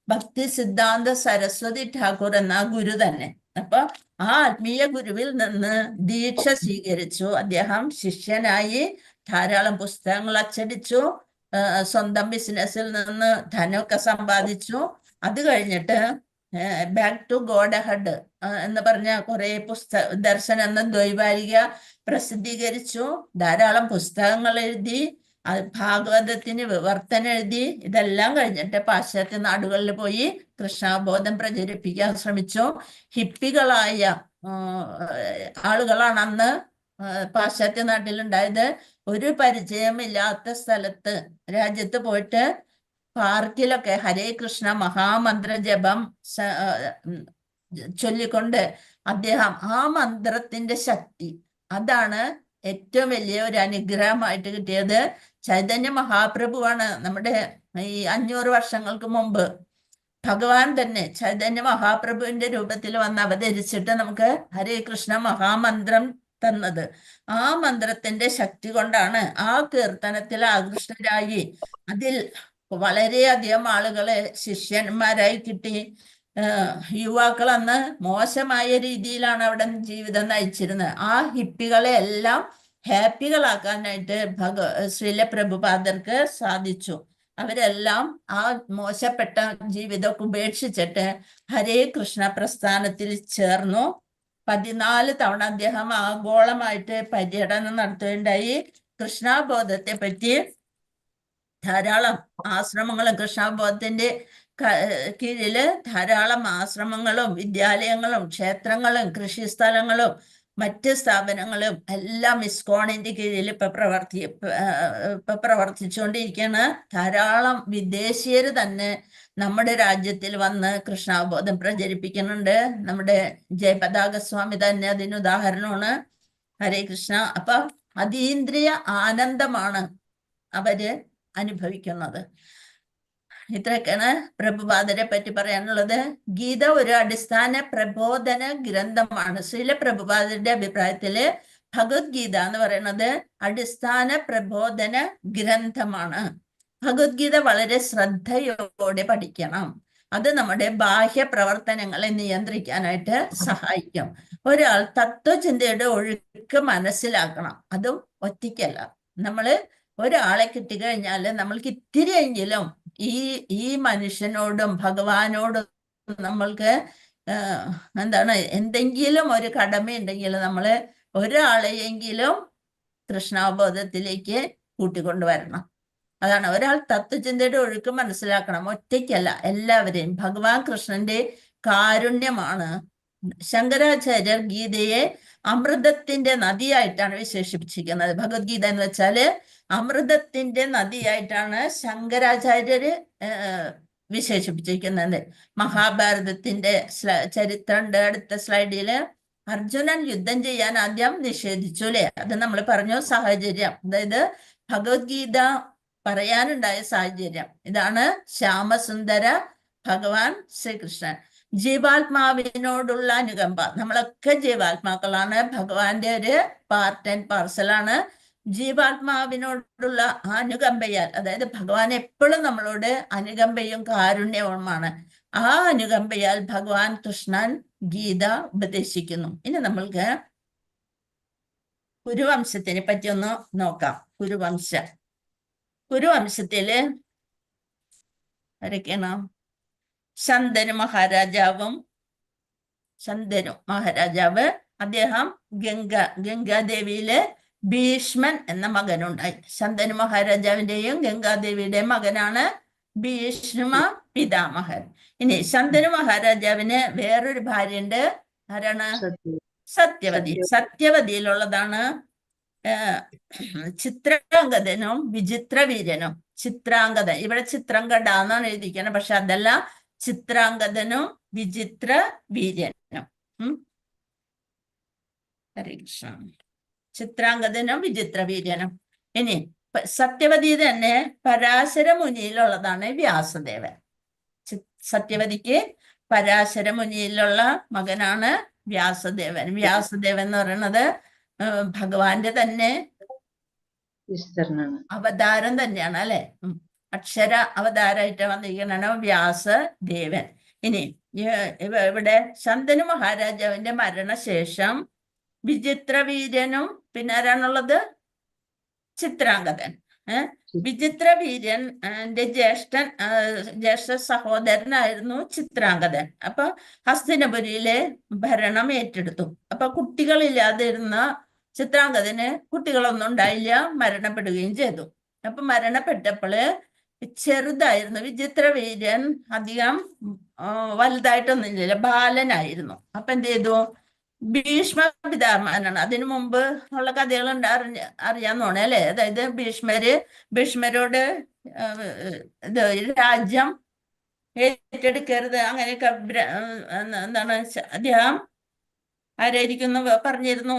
ഭക്തി സിദ്ധാന്ത സരസ്വതി ഠാക്കൂർ എന്ന ഗുരു തന്നെ. അപ്പൊ ആ ആത്മീയ ഗുരുവിൽ നിന്ന് ദീക്ഷ സ്വീകരിച്ചു. അദ്ദേഹം ശിഷ്യനായി ധാരാളം പുസ്തകങ്ങൾ അച്ചടിച്ചു, സ്വന്തം ബിസിനസ്സിൽ നിന്ന് ധനമൊക്കെ സമ്പാദിച്ചു. അത് കഴിഞ്ഞിട്ട് ബാക്ക് ടു ഗോഡ് അഹെഡ് എന്ന് പറഞ്ഞ കുറെ ദർശനം എന്ന ദ്വൈവാരിക പ്രസിദ്ധീകരിച്ചു. ധാരാളം പുസ്തകങ്ങൾ എഴുതി, ഭാഗവതത്തിന് വിവർത്തനം എഴുതി. ഇതെല്ലാം കഴിഞ്ഞിട്ട് പാശ്ചാത്യ നാടുകളിൽ പോയി കൃഷ്ണബോധം പ്രചരിപ്പിക്കാൻ ശ്രമിച്ചു. ഹിപ്പികളായ ആളുകളാണ് അന്ന് പാശ്ചാത്യ നാട്ടിലുണ്ടായത്. ഒരു പരിചയമില്ലാത്ത സ്ഥലത്ത് രാജ്യത്ത് പോയിട്ട് പാർക്കിലൊക്കെ ഹരേ കൃഷ്ണ മഹാമന്ത്ര ജപം ചൊല്ലിക്കൊണ്ട് അദ്ദേഹം ആ മന്ത്രത്തിന്റെ ശക്തി, അതാണ് ഏറ്റവും വലിയ ഒരു അനുഗ്രഹമായിട്ട് കിട്ടിയത്. ചൈതന്യ മഹാപ്രഭുവാണ് നമ്മുടെ ഈ 500 വർഷങ്ങൾക്ക് മുമ്പ് ഭഗവാൻ തന്നെ ചൈതന്യ മഹാപ്രഭുവിന്റെ രൂപത്തിൽ വന്ന് അവതരിച്ചിട്ട് നമുക്ക് ഹരേ കൃഷ്ണ മഹാമന്ത്രം തന്നത്. ആ മന്ത്രത്തിന്റെ ശക്തി കൊണ്ടാണ് ആ കീർത്തനത്തിൽ ആകൃഷ്ടരായി അതിൽ വളരെയധികം ആളുകളെ ശിഷ്യന്മാരായി കിട്ടി. യുവാക്കൾ അന്ന് മോശമായ രീതിയിലാണ് അവിടെ ജീവിതം നയിച്ചിരുന്നത്. ആ ഹിപ്പികളെ എല്ലാം ഹാപ്പികളാക്കാനായിട്ട് ശ്രീല പ്രഭുപാദർക്ക് സാധിച്ചു. അവരെല്ലാം ആ മോശപ്പെട്ട ജീവിതമൊക്കെ ഉപേക്ഷിച്ചിട്ട് ഹരേ കൃഷ്ണ പ്രസ്ഥാനത്തിൽ ചേർന്നു. 14 തവണ അദ്ദേഹം ആഗോളമായിട്ട് പര്യടനം നടത്തുകയുണ്ടായി. കൃഷ്ണബോധത്തെ പറ്റി ധാരാളം ആശ്രമങ്ങളും കൃഷ്ണബോധത്തിന്റെ കീഴില് ധാരാളം ആശ്രമങ്ങളും വിദ്യാലയങ്ങളും ക്ഷേത്രങ്ങളും കൃഷിസ്ഥലങ്ങളും മറ്റ് സ്ഥാപനങ്ങളും എല്ലാം ഇസ്കോണിന്റെ കീഴിൽ ഇപ്പൊ പ്രവർത്തിച്ചുകൊണ്ടിരിക്കുകയാണ്. ധാരാളം വിദേശീയര് തന്നെ നമ്മുടെ രാജ്യത്തിൽ വന്ന് കൃഷ്ണബോധം പ്രചരിപ്പിക്കുന്നുണ്ട്. നമ്മുടെ ജയപതാക സ്വാമി തന്നെ അതിന് ഉദാഹരണമാണ്. ഹരേ കൃഷ്ണ. അപ്പൊ അതീന്ദ്രിയ ആനന്ദമാണ് അവര് അനുഭവിക്കുന്നത്. ഇത്രയൊക്കെയാണ് പ്രഭുപാദരെ പറ്റി പറയാനുള്ളത്. ഗീത ഒരു അടിസ്ഥാന പ്രബോധന ഗ്രന്ഥമാണ്. ശ്രീല പ്രഭുപാദരുടെ അഭിപ്രായത്തില് ഭഗവത്ഗീത എന്ന് പറയുന്നത് അടിസ്ഥാന പ്രബോധന ഗ്രന്ഥമാണ്. ഭഗവത്ഗീത വളരെ ശ്രദ്ധയോടെ പഠിക്കണം. അത് നമ്മുടെ ബാഹ്യ പ്രവർത്തനങ്ങളെ നിയന്ത്രിക്കാനായിട്ട് സഹായിക്കും. ഒരാൾ തത്വചിന്തയുടെ ഒഴുക്ക് മനസ്സിലാക്കണം. അതും ഒറ്റയ്ക്കല്ല. നമ്മള് ഒരാളെ കിട്ടിക്കഴിഞ്ഞാൽ നമ്മൾക്ക് ഇത്തിരിയെങ്കിലും ഈ മനുഷ്യനോടും ഭഗവാനോടും നമ്മൾക്ക് എന്തെങ്കിലും ഒരു കടമയുണ്ടെങ്കിൽ നമ്മള് ഒരാളെയെങ്കിലും കൃഷ്ണാബോധത്തിലേക്ക് കൂട്ടിക്കൊണ്ടുവരണം. അതാണ്, ഒരാൾ തത്വചിന്തയുടെ ഒഴുക്ക് മനസ്സിലാക്കണം. ഒറ്റയ്ക്കല്ല, എല്ലാവരെയും. ഭഗവാൻ കൃഷ്ണന്റെ കാരുണ്യമാണ്. ശങ്കരാചാര്യർ ഗീതയെ അമൃതത്തിന്റെ നദിയായിട്ടാണ് വിശേഷിപ്പിച്ചിരിക്കുന്നത്. ഭഗവത്ഗീത എന്ന് വെച്ചാല് അമൃതത്തിന്റെ നദിയായിട്ടാണ് ശങ്കരാചാര്യര് വിശേഷിപ്പിച്ചിരിക്കുന്നത്. മഹാഭാരതത്തിന്റെ ചരിത്രമുണ്ട്. അടുത്ത സ്ലൈഡില് അർജുനൻ യുദ്ധം ചെയ്യാൻ ആദ്യം നിഷേധിച്ചു അല്ലെ? അത് നമ്മൾ പറഞ്ഞു. സാഹചര്യം, അതായത് ഭഗവത്ഗീത പറയാനുണ്ടായ സാഹചര്യം ഇതാണ്. ശ്യാമസുന്ദര ഭഗവാൻ ശ്രീകൃഷ്ണൻ ജീവാത്മാവിനോടുള്ള അനുകമ്പ. നമ്മളൊക്കെ ജീവാത്മാക്കളാണ്. ഭഗവാന്റെ ഒരു പാർട്ട് ആൻഡ് പാർസലാണ്. ജീവാത്മാവിനോടുള്ള അനുകമ്പയാൽ, അതായത് ഭഗവാൻ എപ്പോഴും നമ്മളോട് അനുകമ്പയും കാരുണ്യവുമാണ്. ആ അനുകമ്പയാൽ ഭഗവാൻ കൃഷ്ണൻ ഗീത ഉപദേശിക്കുന്നു. ഇനി നമ്മൾക്ക് കുരുവംശത്തിനെ പറ്റി ഒന്ന് നോക്കാം. കുരുവംശത്തില് ആരൊക്കെയാണ്? ശന്തനു മഹാരാജാവ് അദ്ദേഹം ഗംഗാദേവിയിലെ ഭീഷ്മൻ എന്ന മകനുണ്ടായി. ശന്തനു മഹാരാജാവിന്റെയും ഗംഗാദേവിയുടെയും മകനാണ് ഭീഷ്മ പിതാമഹൻ. ഇനി ശന്തനു മഹാരാജാവിന് വേറൊരു ഭാര്യയുണ്ട്. ആരാണ്? സത്യവതി. സത്യവതിയിലുള്ളതാണ് ചിത്രാംഗദനും വിചിത്രവീര്യനും. ചിത്രാംഗദൻ, ഇവിടെ ചിത്രംഗഡ എന്നാണ് എഴുതിയിരിക്കുന്നത്, പക്ഷെ അതല്ല, ചിത്രാംഗദനും വിചിത്രവീര്യനും. ഹരേ കൃഷ്ണ. ചിത്രാംഗദനും വിചിത്രവീര്യനും. ഇനി സത്യവതി തന്നെ പരാശര മുനിയിലുള്ളതാണ് വ്യാസദേവൻ. സത്യവതിക്ക് പരാശര മുനിയിലുള്ള മകനാണ് വ്യാസദേവൻ. വ്യാസദേവൻ എന്ന് പറയുന്നത് ഭഗവാന്റെ തന്നെ അവതാരം തന്നെയാണ്, അല്ലെ? അക്ഷര അവതാരമായിട്ട് വന്നിരിക്കുന്നതാണ് വ്യാസദേവൻ. ഇനി ഇവിടെ ശന്തനു മഹാരാജാവിന്റെ മരണശേഷം വിചിത്രവീര്യനും പിന്നെ ആരാണുള്ളത്? ചിത്രാംഗദൻ. വിചിത്രവീര്യന്റെ ജ്യേഷ്ഠ സഹോദരനായിരുന്നു ചിത്രാംഗദൻ. അപ്പൊ ഹസ്തിനപുരിയിലെ ഭരണം ഏറ്റെടുത്തു. അപ്പൊ കുട്ടികളില്ലാതെ ഇരുന്ന ചിത്രാംഗദന് കുട്ടികളൊന്നും ഉണ്ടായില്ല, മരണപ്പെടുകയും ചെയ്തു. അപ്പൊ മരണപ്പെട്ടപ്പോള് ചെറുതായിരുന്നു വിചിത്രവീര്യൻ, അധികം വലുതായിട്ടൊന്നുമില്ല, ബാലനായിരുന്നു. അപ്പൊ എന്ത് ചെയ്തു? ഭീഷ്മ പിതാമഹനാണ്. അതിനു മുമ്പ് ഉള്ള കഥകൾ അറിയാന്നോണേ, അല്ലെ? അതായത് ഭീഷ്മരോട് രാജ്യം ഏറ്റെടുക്കരുത് അങ്ങനെയൊക്കെ എന്താണ് അദ്ദേഹം ആരായിരിക്കുന്നു പറഞ്ഞിരുന്നു?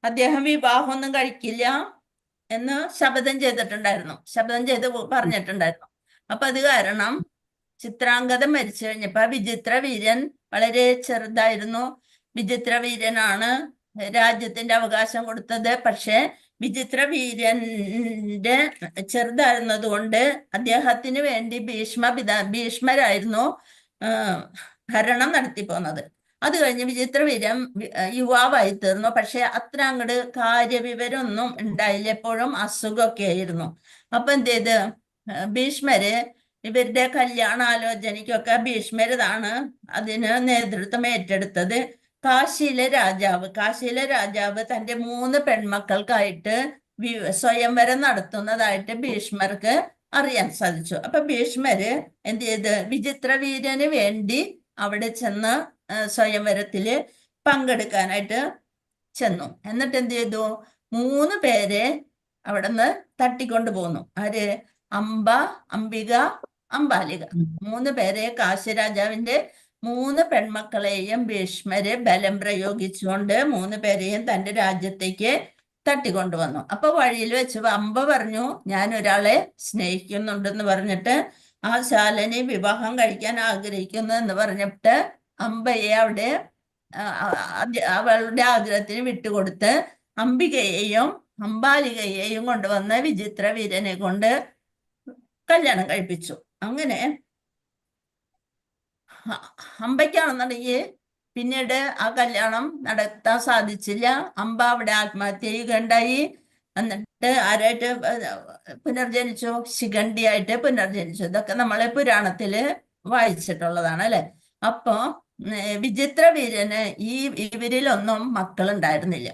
അദ്ദേഹം വിവാഹമൊന്നും കഴിക്കില്ല എന്ന് ശപഥം ചെയ്തിട്ടുണ്ടായിരുന്നു, ശപഥം ചെയ്ത് പറഞ്ഞിട്ടുണ്ടായിരുന്നു. അപ്പൊ അത് കാരണം ചിത്രാംഗദൻ മരിച്ചു കഴിഞ്ഞപ്പോ വിചിത്രവീര്യൻ വളരെ ചെറുതായിരുന്നു. വിചിത്രവീര്യനാണ് രാജ്യത്തിന്റെ അവകാശം കൊടുത്തത്. പക്ഷെ വിചിത്രവീര്യന്റെ ചെറുതായിരുന്നത് കൊണ്ട് അദ്ദേഹത്തിന് വേണ്ടി ഭീഷ്മരായിരുന്നു ഭരണം നടത്തി പോന്നത്. അത് കഴിഞ്ഞ് വിചിത്രവീര്യൻ യുവാവായി തീർന്നു. പക്ഷെ അത്ര അങ്ങോട്ട് കാര്യവിവരമൊന്നും ഉണ്ടായില്ല, എപ്പോഴും അസുഖമൊക്കെ ആയിരുന്നു. അപ്പൊ എന്ത് ചെയ്ത് ഭീഷ്മര് ഇവരുടെ കല്യാണാലോചനയ്ക്കൊക്കെ ഭീഷ്മരതാണ് അതിന് നേതൃത്വം ഏറ്റെടുത്തത്. കാശിയിലെ രാജാവ് തന്റെ 3 പെൺമക്കൾക്കായിട്ട് സ്വയംവരം നടത്തുന്നതായിട്ട് ഭീഷ്മർക്ക് അറിയാൻ സാധിച്ചു. അപ്പൊ ഭീഷ്മര് എന്ത് ചെയ്ത് വിചിത്രവീര്യന് വേണ്ടി അവിടെ ചെന്ന് സ്വയംവരത്തില് പങ്കെടുക്കാനായിട്ട് ചെന്നു. എന്നിട്ട് എന്ത് ചെയ്തു? 3 പേരെ അവിടെ നിന്ന് തട്ടിക്കൊണ്ടു പോന്നു. ആര്? അംബിക, അംബാലിക. 3 പേരെ, കാശി രാജാവിന്റെ 3 പെൺമക്കളെയും ഭീഷ്മര് ബലം പ്രയോഗിച്ചുകൊണ്ട് 3 പേരെയും തന്റെ രാജ്യത്തേക്ക് തട്ടിക്കൊണ്ടുവന്നു. അപ്പൊ വഴിയിൽ വെച്ച് അംബ പറഞ്ഞു, ഞാൻ ഒരാളെ സ്നേഹിക്കുന്നുണ്ടെന്ന് പറഞ്ഞിട്ട് ആ ശാലനെ വിവാഹം കഴിക്കാൻ ആഗ്രഹിക്കുന്നു എന്ന് പറഞ്ഞിട്ട് അംബയെ അവിടെ അവളുടെ ആഗ്രഹത്തിന് വിട്ടുകൊടുത്ത് അംബികയെയും അംബാലികയെയും കൊണ്ടുവന്ന് വിചിത്രവീര്യനെ കൊണ്ട് കല്യാണം കഴിപ്പിച്ചു. അങ്ങനെ അംബയ്ക്കാണെന്നുണ്ടെങ്കിൽ പിന്നീട് ആ കല്യാണം നടത്താൻ സാധിച്ചില്ല. അംബ അവിടെ ആത്മഹത്യ ചെയ്യുകയുണ്ടായി. എന്നിട്ട് ആരായിട്ട് പുനർജനിച്ചു? ശിഖണ്ഡിയായിട്ട് പുനർജനിച്ചു. ഇതൊക്കെ നമ്മളെ പുരാണത്തില് വായിച്ചിട്ടുള്ളതാണ്, അല്ലെ? അപ്പൊ വിചിത്രവീര്യന് ഇവരിലൊന്നും മക്കളുണ്ടായിരുന്നില്ല,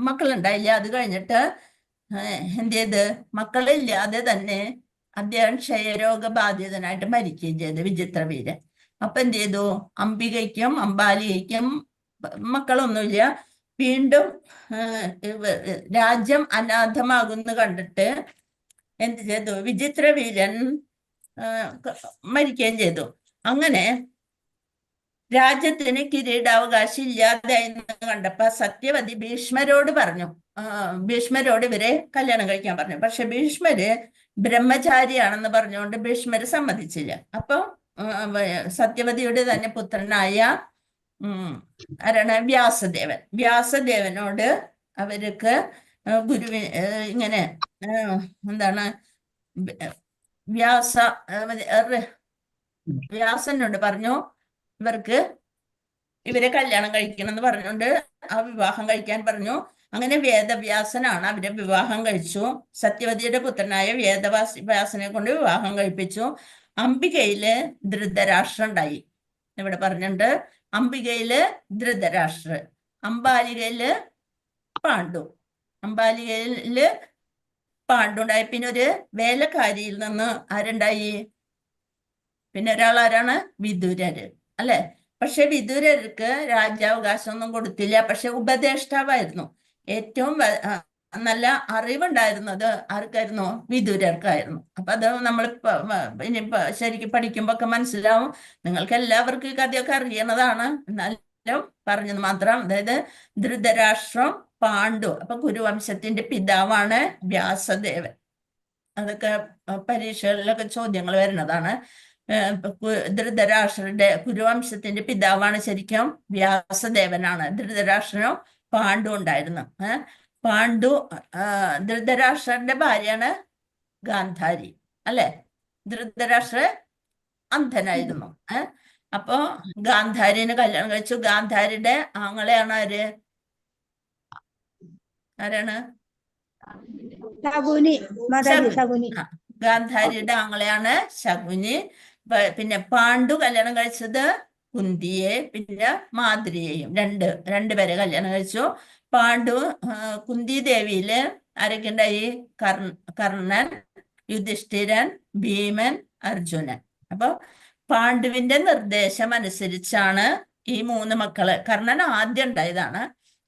മക്കളുണ്ടായില്ല. അത് കഴിഞ്ഞിട്ട് എന്ത് ചെയ്ത് മക്കളില്ലാതെ തന്നെ അദ്ദേഹം ക്ഷയരോഗബാധിതനായിട്ട് മരിക്കുകയും ചെയ്തു വിചിത്രവീര്യൻ. അപ്പൊ എന്ത് ചെയ്തു? അംബികയ്ക്കും അംബാലികയ്ക്കും മക്കളൊന്നുമില്ല. വീണ്ടും രാജ്യം അനാഥമാകുന്നു കണ്ടിട്ട് എന്ത് ചെയ്തു? വിചിത്രവീര്യൻ മരിക്കുകയും ചെയ്തു. അങ്ങനെ രാജ്യത്തിന് കിരീടാവകാശം ഇല്ലാതെ കണ്ടപ്പോ സത്യവതി ഭീഷ്മരോട് പറഞ്ഞു, ഭീഷ്മരോട് ഇവരെ കല്യാണം കഴിക്കാൻ പറഞ്ഞു. പക്ഷെ ഭീഷ്മര് ബ്രഹ്മചാരിയാണെന്ന് പറഞ്ഞുകൊണ്ട് ഭീഷ്മര് സമ്മതിച്ചില്ല. അപ്പൊ സത്യവതിയുടെ തന്നെ പുത്രനായ ആരാണ്? വ്യാസദേവനോട് അവർക്ക് ഇങ്ങനെ എന്താണ് വ്യാസനോട് പറഞ്ഞു ഇവരെ കല്യാണം കഴിക്കണം എന്ന് പറഞ്ഞുകൊണ്ട് ആ വിവാഹം കഴിക്കാൻ പറഞ്ഞു. അങ്ങനെ വേദവ്യാസനാണ് അവരെ വിവാഹം കഴിച്ചു. സത്യവതിയുടെ പുത്രനായ വേദവ്യാസനെ കൊണ്ട് വിവാഹം കഴിപ്പിച്ചു. അംബികയില് ധൃതരാഷ്ട്രം ഉണ്ടായി. ഇവിടെ പറഞ്ഞിട്ടുണ്ട്. അംബികയില് ധൃതരാഷ്ട്ര, അംബാലികയില് പാണ്ഡു. അംബാലികയില് പാണ്ഡു ഉണ്ടായി. പിന്നെ ഒരു വേലക്കാരിയിൽ നിന്ന് ആരുണ്ടായി? പിന്നെ ഒരാൾ ആരാണ്? വിദുരര്, അല്ലെ? പക്ഷെ വിദുരർക്ക് രാജ്യാവകാശം ഒന്നും കൊടുത്തില്ല. പക്ഷെ ഉപദേഷ്ടാവായിരുന്നു. ഏറ്റവും നല്ല അറിവുണ്ടായിരുന്നത് ആർക്കായിരുന്നു? വിദുരർക്കായിരുന്നു. അപ്പൊ അത് നമ്മൾ ഇനി ശരിക്കും പഠിക്കുമ്പോ ഒക്കെ മനസ്സിലാവും. നിങ്ങൾക്ക് എല്ലാവർക്കും ഈ കഥയൊക്കെ അറിയണതാണ്, എന്നാലും പറഞ്ഞത് മാത്രം. അതായത് ധൃതരാഷ്ട്രം, പാണ്ഡു. അപ്പൊ കുരുവംശത്തിന്റെ പിതാവാണ് വ്യാസദേവൻ. അതൊക്കെ പരീക്ഷകളിലൊക്കെ ചോദ്യങ്ങൾ വരുന്നതാണ്. ധൃതരാഷ്ട്രന്റെ കുരുവംശത്തിന്റെ പിതാവാണ് ശരിക്കും വ്യാസദേവനാണ്. ധൃതരാഷ്ട്രനും പാണ്ഡു ഉണ്ടായിരുന്നു. പാണ്ഡു ധൃതരാഷ്ട്രന്റെ ഭാര്യയാണ് ഗാന്ധാരി, അല്ലെ? ധൃതരാഷ്ട്ര അന്ധനായിരുന്നു. അപ്പോ ഗാന്ധാരിനെ കല്യാണം കഴിച്ചു. ഗാന്ധാരിയുടെ ആങ്ങളെയാണ് ആരാണ്? ഗാന്ധാരിയുടെ ആങ്ങളെയാണ് ശകുനി. പിന്നെ പാണ്ഡു കല്യാണം കഴിച്ചത് കുന്തിയെ പിന്നെ മാദ്രിയെയും രണ്ടുപേരെ കല്യാണം കഴിച്ചു. പാണ്ഡു കുന്തി ദേവിയില് ആരൊക്കെ ഉണ്ടായി? കർണൻ, യുധിഷ്ഠിരൻ, ഭീമൻ, അർജുനൻ. അപ്പൊ പാണ്ഡുവിന്റെ നിർദ്ദേശം അനുസരിച്ചാണ് ഈ 3 മക്കള്. കർണൻ ആദ്യം ഉണ്ടായതാണ്.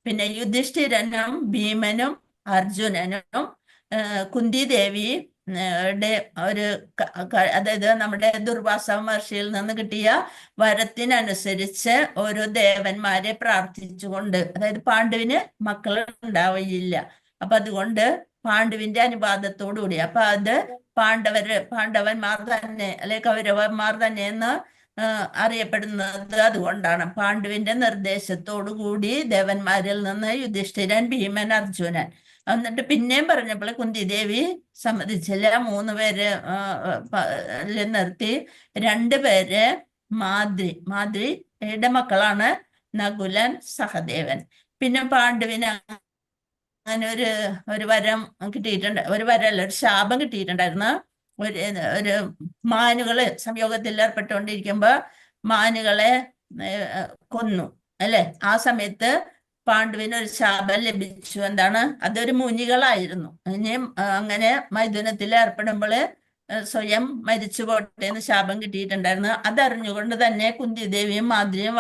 പിന്നെ യുധിഷ്ഠിരനും ഭീമനും അർജുനനും കുന്തി ദേവി അതായത് നമ്മുടെ ദുർവാസ മഹർഷിയിൽ നിന്ന് കിട്ടിയ വരത്തിനനുസരിച്ച് ഓരോ ദേവന്മാരെ പ്രാർത്ഥിച്ചുകൊണ്ട്, അതായത് പാണ്ഡുവിന് മക്കൾ ഉണ്ടാവില്ല. അപ്പൊ അതുകൊണ്ട് പാണ്ഡുവിന്റെ അനുവാദത്തോടുകൂടി, അപ്പൊ അത് പാണ്ഡവന്മാർ തന്നെ അല്ലെ കൗരവന്മാർ തന്നെ എന്ന് അറിയപ്പെടുന്നത് അതുകൊണ്ടാണ്. പാണ്ഡുവിന്റെ നിർദ്ദേശത്തോടു കൂടി ദേവന്മാരിൽ നിന്ന് യുധിഷ്ഠിരൻ, ഭീമൻ, അർജുനൻ. എന്നിട്ട് പിന്നെയും പറഞ്ഞപ്പോൾ കുന്തിദേവി സമ്മതിച്ചില്ല. 3 പേര് നിർത്തി. 2 പേര് മാദ്രിയുടെ മക്കളാണ് നകുലൻ, സഹദേവൻ. പിന്നെ പാണ്ഡുവിന് അങ്ങനെ ഒരു വരം കിട്ടിയിട്ടുണ്ട്. ഒരു വരമല്ല, ഒരു ശാപം കിട്ടിയിട്ടുണ്ടായിരുന്നു. ഒരു മാനുകള് സംയോഗത്തിൽ ഏർപ്പെട്ടുകൊണ്ടിരിക്കുമ്പോ മാനുകളെ കൊന്നു, അല്ലെ? ആ സമയത്ത് പാണ്ഡുവിന് ഒരു ശാപം ലഭിച്ചു. എന്താണ്? അതൊരു മുനികളായിരുന്നു. ഇനിയും അങ്ങനെ മൈഥുനത്തിൽ ഏർപ്പെടുമ്പോൾ സ്വയം മരിച്ചു പോട്ടെ എന്ന് ശാപം കിട്ടിയിട്ടുണ്ടായിരുന്നു. അതറിഞ്ഞുകൊണ്ട് തന്നെ കുന്തിദേവിയും മാദ്രിയും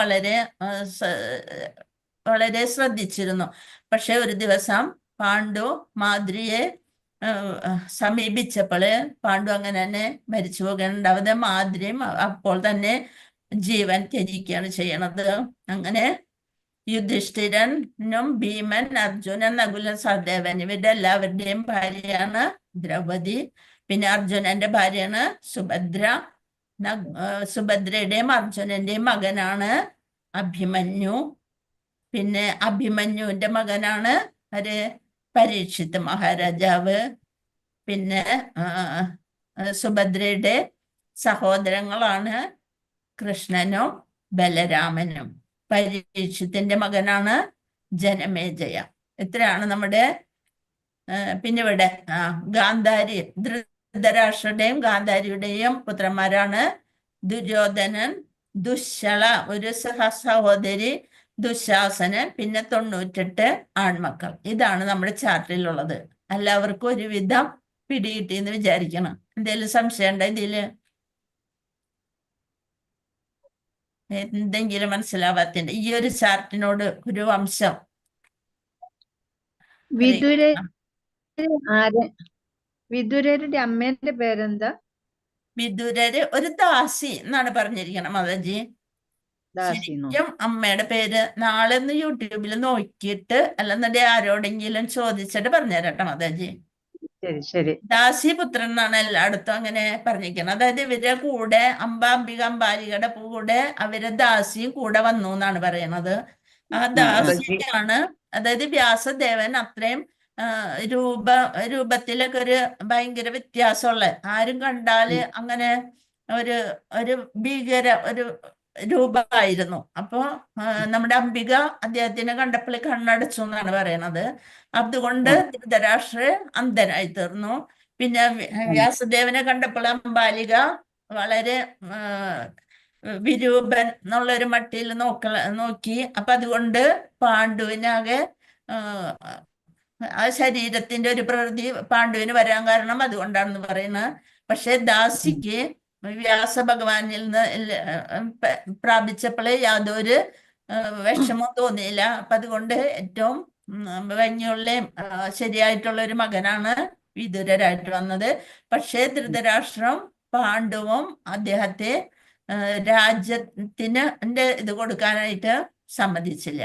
വളരെ ശ്രദ്ധിച്ചിരുന്നു. പക്ഷെ ഒരു ദിവസം പാണ്ഡു മാദ്രിയെ സമീപിച്ചപ്പോൾ പാണ്ഡു അങ്ങനെ തന്നെ മരിച്ചു പോകുന്നുണ്ടാവുന്നത്. മാദ്രിയും അപ്പോൾ തന്നെ ജീവൻ ത്യജിക്കുകയാണ് ചെയ്യണത്. അങ്ങനെ യുധിഷ്ഠിരനും ഭീമൻ, അർജുനൻ, നകുലൻ, സഹദേവൻ ഇവരുടെ എല്ലാവരുടെയും ഭാര്യയാണ് ദ്രൗപദി. പിന്നെ അർജുനന്റെ ഭാര്യയാണ് സുഭദ്ര. സുഭദ്രയുടെയും അർജുനന്റെയും മകനാണ് അഭിമന്യു. പിന്നെ അഭിമന്യുവിന്റെ മകനാണ് പരീക്ഷിത്ത് മഹാരാജാവ്. പിന്നെ സുഭദ്രയുടെ സഹോദരങ്ങളാണ് കൃഷ്ണനും ബലരാമനും. പരീക്ഷിത്തിന്റെ മകനാണ് ജനമേജയ. ഇത്രയാണ് നമ്മുടെ. പിന്നെ ഇവിടെ ഗാന്ധാരി, ധൃതരാഷ്ട്രയുടെയും ഗാന്ധാരിയുടെയും പുത്രന്മാരാണ് ദുര്യോധനൻ, ദുശ്ശള ഒരു സഹോദരി, ദുശാസനൻ, പിന്നെ 98 ആൺമക്കൾ. ഇതാണ് നമ്മുടെ ചാർട്ടിലുള്ളത്. എല്ലാവർക്കും ഒരുവിധം പിടികിട്ടിയെന്ന് വിചാരിക്കണം. എന്തെങ്കിലും സംശയം ഉണ്ടോ ഇതില്? എന്തെങ്കിലും മനസ്സിലാവാത്തിന്റെ ഈ ഒരു ചാർട്ടിനോട് ഒരു വംശം? വിദുരരുടെ അമ്മേന്റെ പേരെന്താ? വിദുരര് ഒരു ദാസി എന്നാണ് പറഞ്ഞിരിക്കണം മാതാജി. ശരിക്കും അമ്മയുടെ പേര് നാളെ ഒന്ന് യൂട്യൂബിൽ നോക്കിയിട്ട് അല്ലെന്നുണ്ടെങ്കിൽ ആരോടെങ്കിലും ചോദിച്ചിട്ട് പറഞ്ഞുതരട്ടെ മാതാജി. ശരി. ദാസിപുത്രൻ എന്നാണ് എല്ലായിടത്തും അങ്ങനെ പറഞ്ഞിരിക്കുന്നത്. അതായത് ഇവരുടെ കൂടെ അംബിക അംബാലികയുടെ കൂടെ അവരെ ദാസിയും കൂടെ വന്നു എന്നാണ് പറയണത്. ആ ദാസിയാണ്, അതായത് വ്യാസദേവൻ അത്രയും രൂപത്തിലൊക്കെ ഒരു ഭയങ്കര വ്യത്യാസമുള്ള, ആരും കണ്ടാല് അങ്ങനെ ഒരു ഭീകര ഒരു രൂപമായിരുന്നു. അപ്പോ നമ്മുടെ അംബിക അദ്ദേഹത്തിനെ കണ്ടപ്പോൾ കണ്ണടച്ചു എന്നാണ് പറയണത്. അതുകൊണ്ട് ധൃതരാഷ്ട്ര അന്ധനായി തീർന്നു. പിന്നെ വ്യാസദേവനെ കണ്ടപ്പോൾ അംബാലിക വളരെ വിരൂപൻ എന്നുള്ളൊരു മട്ടിൽ നോക്കി. അപ്പൊ അതുകൊണ്ട് പാണ്ഡുവിനാകെ ആ ശരീരത്തിന്റെ ഒരു പ്രകൃതി പാണ്ഡുവിന് വരാൻ കാരണം അതുകൊണ്ടാണെന്ന് പറയുന്നത്. പക്ഷെ ദാസിക്ക് വ്യാസ ഭഗവാനിൽ നിന്ന് പ്രാപിച്ചപ്പോഴേ യാതൊരു വിഷമവും തോന്നിയില്ല. അപ്പൊ അതുകൊണ്ട് ഏറ്റവും ഭംഗിയുള്ള ശരിയായിട്ടുള്ള ഒരു മകനാണ് വിദുരരായിട്ട് വന്നത്. പക്ഷേ ധൃതരാഷ്ട്രം പാണ്ഡുവും അദ്ദേഹത്തെ രാജ്യത്തിന് ഇത് കൊടുക്കാനായിട്ട് സമ്മതിച്ചില്ല.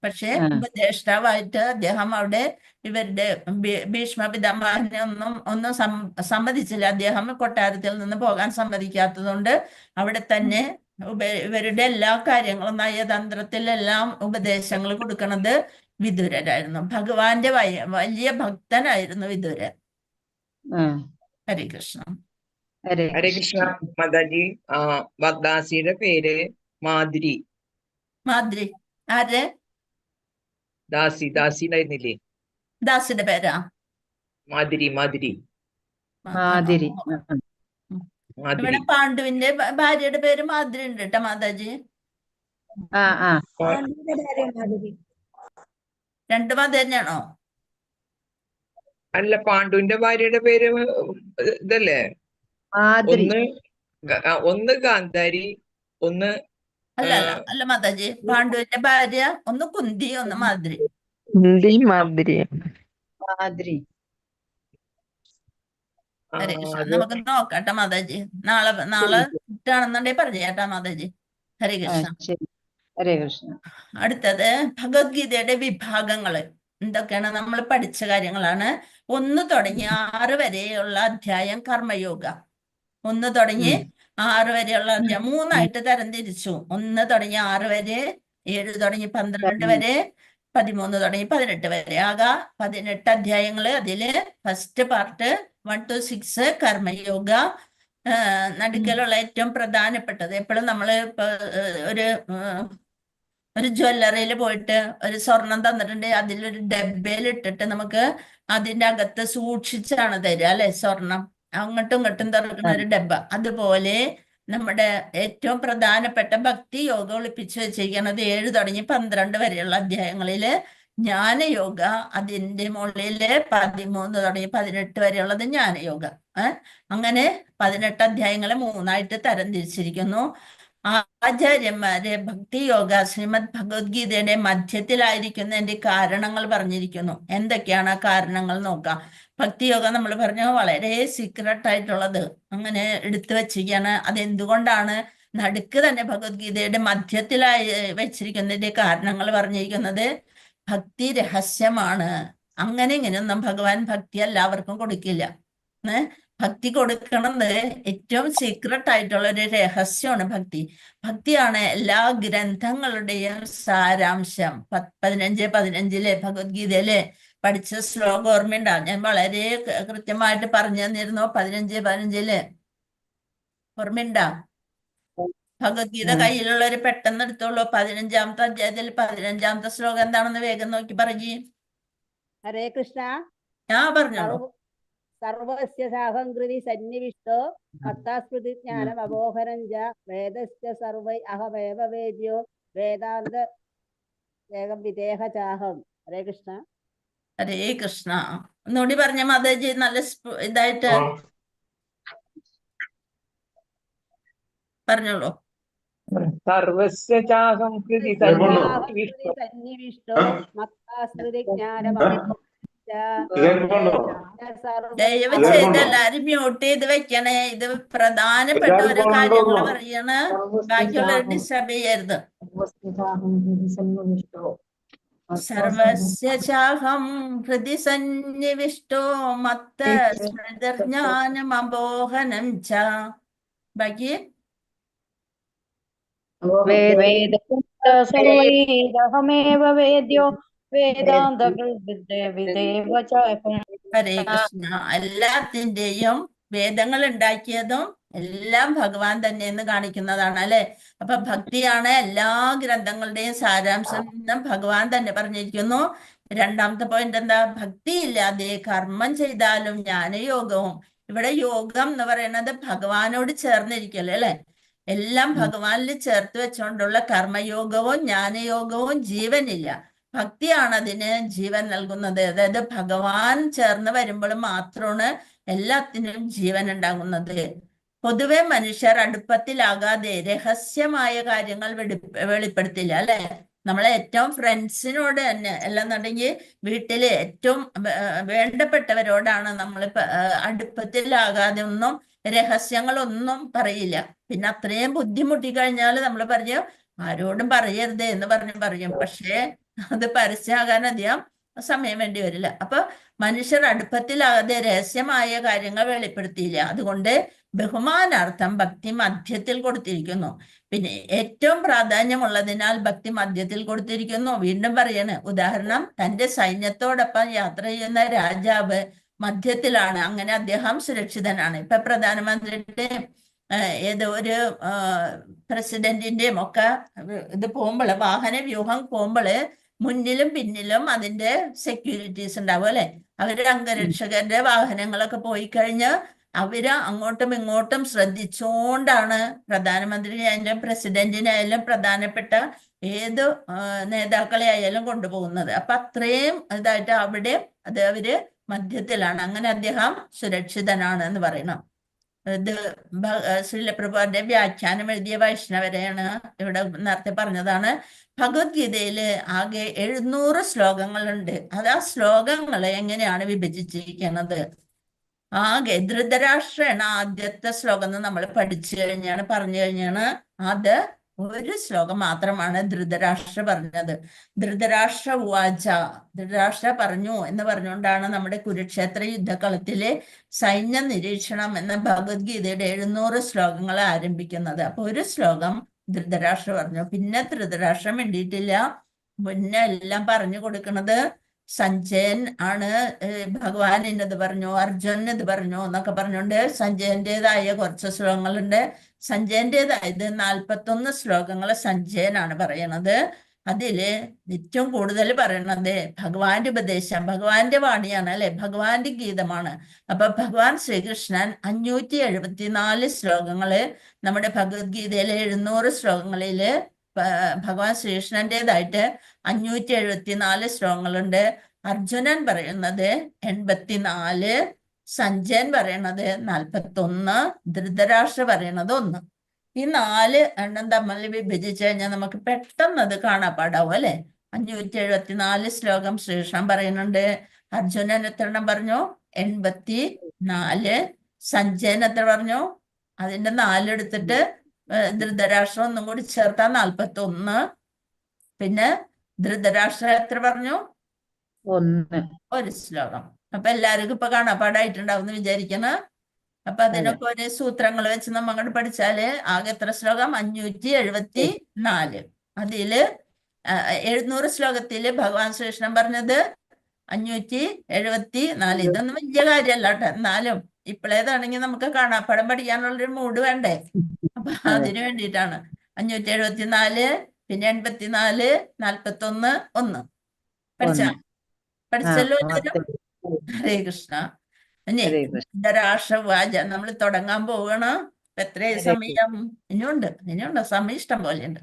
പക്ഷെ ഉപദേഷ്ടാവായിട്ട് അദ്ദേഹം അവിടെ ഇവരുടെ ഭീഷ്മ പിതാമഹനെ ഒന്നും സമ്മതിച്ചില്ല. അദ്ദേഹം കൊട്ടാരത്തിൽ നിന്ന് പോകാൻ സമ്മതിക്കാത്തതുകൊണ്ട് അവിടെ തന്നെ ഇവരുടെ എല്ലാ കാര്യങ്ങളും നയതന്ത്രത്തിലെല്ലാം ഉപദേശങ്ങൾ കൊടുക്കുന്നത് വിദുരരായിരുന്നു. ഭഗവാന്റെ വലിയ ഭക്തനായിരുന്നു വിദുരൻ. ഹരേ കൃഷ്ണ. ഹരേ കൃഷ്ണ മാതാജി. ദാസിയുടെ പേര് മാധുരി. മാധുരി ആര്? ദാസി ഉണ്ടായിരുന്നില്ലേ? ദാസിയുടെ പേരാ മാധുരി. ഇവിടെ പാണ്ഡുവിന്റെ ഭാര്യയുടെ പേര് മാധുരി ഉണ്ട് കേട്ടോ മാതാജി. രണ്ട് മാധുരി തന്നെയാണോ? അല്ല, പാണ്ഡുവിന്റെ ഭാര്യയുടെ പേര് ഇതല്ലേ? ഒന്ന് ഗാന്ധാരി, ഒന്ന് അല്ല മാതാജി. പാണ്ഡുവിന്റെ ഭാര്യ ഒന്ന് കുന്തി, ഒന്ന് മാധുരി. ഹരേ കൃഷ്ണ. നമുക്ക് നോക്കാട്ടോ മാതാജി. നാളെ കിട്ടാണെന്നുണ്ടെങ്കിൽ പറഞ്ഞേട്ടാ മാതാജി. ഹരേ കൃഷ്ണ. ഹരേ കൃഷ്ണ. അടുത്തത് ഭഗവത്ഗീതയുടെ വിഭാഗങ്ങള് എന്തൊക്കെയാണ് നമ്മൾ പഠിച്ച കാര്യങ്ങളാണ്. 1 തുടങ്ങി 6 വരെയുള്ള അധ്യായം കർമ്മയോഗ. 1 തുടങ്ങി 6 വരെയുള്ള അധ്യായം 3ആയിട്ട് തരംതിരിച്ചു. 1 തുടങ്ങി 6 വരെ, 7 തുടങ്ങി 12 വരെ, 13 തുടങ്ങി 18 വരെ. ആകെ 18 അധ്യായങ്ങള്. അതില് ഫസ്റ്റ് പാർട്ട് 1 to 6 കർമ്മയോഗ. നടുക്കലുള്ള ഏറ്റവും പ്രധാനപ്പെട്ടത്, എപ്പോഴും നമ്മള് ഒരു ജ്വല്ലറിയിൽ പോയിട്ട് ഒരു സ്വർണം തന്നിട്ടുണ്ട്, അതിലൊരു ഡബ്ബയിൽ ഇട്ടിട്ട് നമുക്ക് അതിന്റെ അകത്ത് സൂക്ഷിച്ചാണ് തരിക അല്ലെ സ്വർണം. അങ്ങോട്ടും ഇങ്ങോട്ടും തുറക്കുന്ന ഒരു ഡബ്ബ. അതുപോലെ നമ്മുടെ ഏറ്റവും പ്രധാനപ്പെട്ട ഭക്തി യോഗ ഒളിപ്പിച്ചു വെച്ചിരിക്കുന്നത് 7 തുടങ്ങി 12 വരെയുള്ള അധ്യായങ്ങളില്. ജ്ഞാനയോഗ അതിന്റെ മുകളില് 13 തുടങ്ങി 18 വരെയുള്ളത് ജ്ഞാനയോഗ. അങ്ങനെ 18 അധ്യായങ്ങളെ 3ആയിട്ട് തരംതിരിച്ചിരിക്കുന്നു. ആചാര്യന്മാര് ഭക്തി യോഗ ശ്രീമദ് ഭഗവത്ഗീതയുടെ മധ്യത്തിലായിരിക്കുന്നതിന്റെ കാരണങ്ങൾ പറഞ്ഞിരിക്കുന്നു. എന്തൊക്കെയാണ് ആ കാരണങ്ങൾ നോക്കാം. ഭക്തിയോഗ നമ്മൾ പറഞ്ഞ വളരെ സീക്രട്ട് ആയിട്ടുള്ളത് അങ്ങനെ എടുത്തു വെച്ചിരിക്കുകയാണ്. അതെന്തുകൊണ്ടാണ് നടുക്ക് തന്നെ ഭഗവത്ഗീതയുടെ മധ്യത്തിലായി വെച്ചിരിക്കുന്നതിന്റെ കാരണങ്ങൾ പറഞ്ഞിരിക്കുന്നത് ഭക്തി രഹസ്യമാണ്. അങ്ങനെ ഇങ്ങനെയൊന്നും ഭഗവാൻ ഭക്തി എല്ലാവർക്കും കൊടുക്കില്ല. ഭക്തി കൊടുക്കണത് ഏറ്റവും സീക്രട്ട് ആയിട്ടുള്ള ഒരു രഹസ്യമാണ് ഭക്തി. ഭക്തിയാണ് എല്ലാ ഗ്രന്ഥങ്ങളുടെയും സാരാംശം. 15:15 ഭഗവത്ഗീതയിലെ പഠിച്ച ശ്ലോകം ഓർമ്മയുണ്ടാവും. ഞാൻ വളരെ കൃത്യമായിട്ട് പറഞ്ഞു തന്നിരുന്നു. 15:15 ഓർമ്മയുണ്ടാ? ഭഗവത്ഗീത കയ്യിലുള്ളവര് പെട്ടെന്ന് എടുത്തോളൂ. 15-ാമത്തെ അധ്യായത്തിൽ 15-ാമത്തെ ശ്ലോകം എന്താണെന്ന് വേഗം നോക്കി പറഞ്ഞേ. ഹരേ കൃഷ്ണ. പറഞ്ഞോളൂ. സർവസ്യ സാഹംകൃതി സന്നിവിഷ്ടോ മത്താസ്മൃതി ജ്ഞാനം അബോഹനം ച വേദസ്യ സർവൈ അഹമേവ വേദ്യോ വേദാന്ത വേഗം വിദേഹ ചാഹം. ഹരേ കൃഷ്ണ. ഹരേ കൃഷ്ണ. ഒന്നുകൂടി പറഞ്ഞ മാതാജി, നല്ല ഇതായിട്ട് പറഞ്ഞോളൂ. സർവസ്യ ചാഹംകൃതി സന്നിവിഷ്ടോ മത്താസ്മൃതി ജ്ഞാനം ദയവ് ചെയ്ത് എല്ലാരും മ്യൂട്ട് ചെയ്ത് വെക്കണേ. ഇത് പ്രധാനപ്പെട്ട ഒരു കാര്യങ്ങൾ പറയാണ്. ബാക്കിയുള്ളവർ ഡിസ്റ്റർബ് ചെയ്യരുത്. സർവസ്യ ചാഹം ഹൃദി സന്നിവിഷ്ടോ മത്ത സ്മൃതിർജ്ഞാനം അബോഹനം ച. ബാക്കി സർവൈരഹമേവ വേദ്യോ വേദാന്ത. ഹരേ കൃഷ്ണ. എല്ലാത്തിന്റെയും വേദങ്ങൾ ഉണ്ടാക്കിയതും എല്ലാം ഭഗവാൻ തന്നെ എന്ന് കാണിക്കുന്നതാണ് അല്ലെ. അപ്പൊ ഭക്തിയാണ് എല്ലാ ഗ്രന്ഥങ്ങളുടെയും സാരാംശം എന്ന് ഭഗവാൻ തന്നെ പറഞ്ഞിരിക്കുന്നു. 2ാമത്തെ പോയിന്റ് എന്താ? ഭക്തി ഇല്ലാതെ കർമ്മം ചെയ്താലും ജ്ഞാനയോഗവും. ഇവിടെ യോഗം എന്ന് പറയുന്നത് ഭഗവാനോട് ചേർന്നിരിക്കല്ലേ അല്ലെ. എല്ലാം ഭഗവാനിൽ ചേർത്ത് വെച്ചുകൊണ്ടുള്ള കർമ്മയോഗവും ജ്ഞാനയോഗവും ജീവനില്ല. ഭക്തിയാണ് അതിന് ജീവൻ നൽകുന്നത്. അതായത് ഭഗവാൻ ചേർന്ന് വരുമ്പോൾ മാത്രമാണ് എല്ലാത്തിനും ജീവൻ ഉണ്ടാകുന്നത്. പൊതുവെ മനുഷ്യർ അടുപ്പത്തിലാകാതെ രഹസ്യമായ കാര്യങ്ങൾ വെളിപ്പെടുത്തില്ല, അല്ലെ? നമ്മളെ ഏറ്റവും ഫ്രണ്ട്സിനോട് തന്നെ അല്ലെന്നുണ്ടെങ്കിൽ വീട്ടിലെ ഏറ്റവും വേണ്ടപ്പെട്ടവരോടാണ് നമ്മൾ അടുപ്പത്തിലാകാതെ ഒന്നും രഹസ്യങ്ങളൊന്നും പറയില്ല. പിന്നെ അത്രയും ബുദ്ധിമുട്ടി കഴിഞ്ഞാൽ നമ്മൾ പറഞ്ഞു ആരോടും പറയരുത് എന്ന് പറയും. പക്ഷേ അത് പരസ്യമാകാൻ അധികം സമയം വേണ്ടി വരില്ല. അപ്പൊ മനുഷ്യർ അടുപ്പത്തിലാകാതെ രഹസ്യമായ കാര്യങ്ങൾ വെളിപ്പെടുത്തിയില്ല. അതുകൊണ്ട് ബഹുമാനാർത്ഥം ഭക്തി മധ്യത്തിൽ കൊടുത്തിരിക്കുന്നു. പിന്നെ ഏറ്റവും പ്രാധാന്യമുള്ളതിനാൽ ഭക്തി മധ്യത്തിൽ കൊടുത്തിരിക്കുന്നു. വീണ്ടും പറയാണ്, ഉദാഹരണം, തന്റെ സൈന്യത്തോടൊപ്പം യാത്ര ചെയ്യുന്ന രാജാവ് മധ്യത്തിലാണ്. അങ്ങനെ അദ്ദേഹം സുരക്ഷിതനാണ്. ഇപ്പൊ പ്രധാനമന്ത്രിയുടെ ഏതോ ഒരു പ്രസിഡന്റിന്റെയും ഒക്കെ ഇത് പോകുമ്പോൾ, വാഹന വ്യൂഹം പോകുമ്പോൾ മുന്നിലും പിന്നിലും അതിന്റെ സെക്യൂരിറ്റീസ് ഉണ്ടാവും, അല്ലെ? അവരുടെ അംഗരക്ഷകരുടെ വാഹനങ്ങളൊക്കെ പോയി കഴിഞ്ഞ് അവര് അങ്ങോട്ടും ഇങ്ങോട്ടും ശ്രദ്ധിച്ചുകൊണ്ടാണ് പ്രധാനമന്ത്രിയായാലും പ്രസിഡന്റിനായാലും പ്രധാനപ്പെട്ട ഏത് നേതാക്കളെ ആയാലും കൊണ്ടുപോകുന്നത്. അപ്പൊ അത്രയും ഇതായിട്ട് അവിടെ അത് അവര് മധ്യത്തിലാണ്. അങ്ങനെ അദ്ദേഹം സുരക്ഷിതനാണ് എന്ന് പറയണം. ഇത് ശ്രീലപ്രഭുവിന്റെ വ്യാഖ്യാനം എഴുതിയ വൈഷ്ണവരെയാണ് ഇവിടെ നേരത്തെ പറഞ്ഞതാണ്. ഭഗവത്ഗീതയില് ആകെ 700 ശ്ലോകങ്ങളുണ്ട്. അത് ആ ശ്ലോകങ്ങളെ എങ്ങനെയാണ് വിഭജിച്ചിരിക്കുന്നത്? ആകെ ധൃതരാഷ്ട്രയാണ് ആദ്യത്തെ ശ്ലോകം എന്ന് നമ്മൾ പറഞ്ഞു കഴിഞ്ഞാണ് അത് ഒരു ശ്ലോകം മാത്രമാണ് ധൃതരാഷ്ട്ര പറഞ്ഞത്. ധൃതരാഷ്ട്ര ഉവാച, ധൃതരാഷ്ട്ര പറഞ്ഞു എന്ന് പറഞ്ഞുകൊണ്ടാണ് നമ്മുടെ കുരുക്ഷേത്ര യുദ്ധക്കളത്തിലെ സൈന്യ നിരീക്ഷണം എന്ന ഭഗവത്ഗീതയുടെ 700 ശ്ലോകങ്ങൾ ആരംഭിക്കുന്നത്. അപ്പൊ ഒരു ശ്ലോകം ധൃതരാഷ്ട്ര പറഞ്ഞു. പിന്നെ ധൃതരാഷ്ട്രം വേണ്ടിയിട്ടില്ല. പിന്നെ എല്ലാം പറഞ്ഞു കൊടുക്കുന്നത് സഞ്ജയൻ ആണ്. ഭഗവാൻ ഇന്നത് പറഞ്ഞു, അർജുനൻ ഇത് പറഞ്ഞു എന്നൊക്കെ പറഞ്ഞുകൊണ്ട് സഞ്ജയന്റേതായ കുറച്ച് ശ്ലോകങ്ങളുണ്ട്. സഞ്ജയന്റേതായത് 41 ശ്ലോകങ്ങൾ സഞ്ജയനാണ് പറയണത്. അതില് ഏറ്റവും കൂടുതൽ പറയണത് ഭഗവാന്റെ ഉപദേശം, ഭഗവാന്റെ വാണിയാണ്, അല്ലെ? ഭഗവാന്റെ ഗീതമാണ്. അപ്പൊ ഭഗവാൻ ശ്രീകൃഷ്ണൻ 574 ശ്ലോകങ്ങള് നമ്മുടെ ഭഗവത്ഗീതയിലെ 700 ശ്ലോകങ്ങളില് ഭഗവാൻ ശ്രീകൃഷ്ണന്റേതായിട്ട് 574 ശ്ലോകങ്ങളുണ്ട്. അർജുനൻ പറയുന്നത് 84, സഞ്ജയൻ പറയണത് 41, ധൃതരാഷ്ട്ര പറയണത് 1. ഈ 4 എണ്ണം തമ്മിൽ വിഭജിച്ചു കഴിഞ്ഞാൽ നമുക്ക് പെട്ടെന്ന് അത് കാണാപ്പാടാവും, അല്ലെ? 574 ശ്ലോകം ശ്രീകൃഷ്ണൻ പറയുന്നുണ്ട്. അർജുനൻ എത്ര എണ്ണം പറഞ്ഞു? 84. സഞ്ജയൻ എത്ര പറഞ്ഞു? അതിന്റെ 4 എടുത്തിട്ട് ധൃതരാഷ്ട്രം ഒന്നും കൂടി ചേർത്താൽ 41. പിന്നെ ധൃതരാഷ്ട്ര എത്ര പറഞ്ഞു? 1 ശ്ലോകം. അപ്പൊ എല്ലാവർക്കും ഇപ്പൊ കാണാപ്പാടായിട്ടുണ്ടാവും എന്ന് വിചാരിക്കണ. അപ്പൊ അതിനൊക്കെ ഒരു സൂത്രങ്ങൾ വെച്ച് നമ്മ അങ്ങോട്ട് പഠിച്ചാല് ആകെ എത്ര ശ്ലോകം? 574. അതില് 700 ശ്ലോകത്തില് ഭഗവാൻ ശ്രീകൃഷ്ണൻ പറഞ്ഞത് 574. ഇതൊന്നും വലിയ കാര്യമല്ല കേട്ടോ. എന്നാലും ഇപ്പോഴേതാണെങ്കിൽ നമുക്ക് കാണാപ്പാടം പഠിക്കാനുള്ളൊരു മൂഡ് വേണ്ടേ? അപ്പൊ അതിനു വേണ്ടിയിട്ടാണ് 574, പിന്നെ 84, 41, 1 പഠിച്ചല്ലോ എല്ലാവരും. ഹരേ കൃഷ്ണ. ഇനി ധൃതരാഷ്ട്രവാച നമ്മൾ തുടങ്ങാൻ പോവണം. എത്രയും സമയം ഇനിയുണ്ട് സമയം ഇഷ്ടം പോലെയുണ്ട്.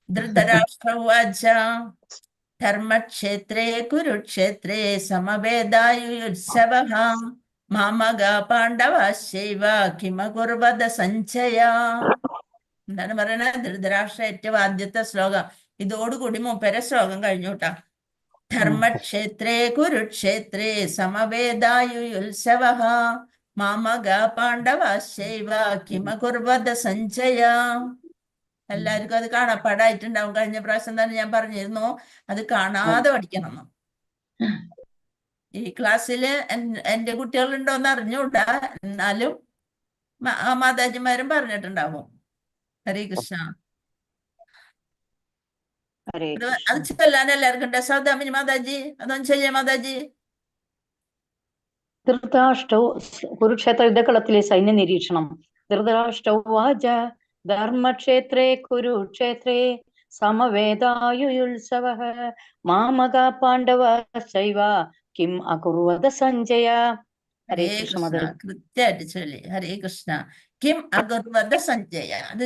ധൃതരാഷ്ട്രവാച ധർമ്മക്ഷേത്രേ കുരുക്ഷേത്രേ സമവേദായുത്സവഃ മാമക പാണ്ഡവാശ്ചൈവ കിമകുർവത സഞ്ജയ. എന്താണ് പറയണത്? ധൃതരാഷ്ട്ര ഏറ്റവും ആദ്യത്തെ ശ്ലോകം. ഇതോടുകൂടി 30 ശ്ലോകം കഴിഞ്ഞു കേട്ടാ. ധർമ്മക്ഷേത്രേ കുരുക്ഷേത്രേ സമവേദായുത്സവഃ മാമക പാണ്ഡവാശ്ചൈവ കിമകുർവത സഞ്ജയ. എല്ലാവർക്കും അത് കാണാപ്പാടായിട്ടുണ്ടാവും. കഴിഞ്ഞ പ്രാവശ്യം തന്നെ ഞാൻ പറഞ്ഞിരുന്നു അത് കാണാതെ പഠിക്കണം. ഈ ക്ലാസ്സില് എന്റെ കുട്ടികളുണ്ടോന്ന് അറിഞ്ഞൂടാ, എന്നാലും മാതാജിമാരും പറഞ്ഞിട്ടുണ്ടാവും. ഹരേ കൃഷ്ണ. അത് ചൊല്ലാൻ എല്ലാവർക്കും ഉണ്ട്. സൗദാമിനി മാതാജി അതൊന്നും ചെയ്യാം. മാതാജി ധൃതരാഷ്ട്രൗ കുരുക്ഷേത്ര യുദ്ധക്കളത്തിലെ സൈന്യ നിരീക്ഷണം. ധൃതരാഷ്ട്രൗ വാച ധർമ്മക്ഷേത്രേ കുരുക്ഷേത്രേ സമവേദായുത്സവഃ മാമക പാണ്ഡവശ്ചൈവ കിം അകുർവത സഞ്ജയ. ഹരേ കൃഷ്ണ. കൃത്യമായിട്ട് ചൊല്ലി. ഹരേ കൃഷ്ണ. കിം അകുർവത സഞ്ജയ. അത്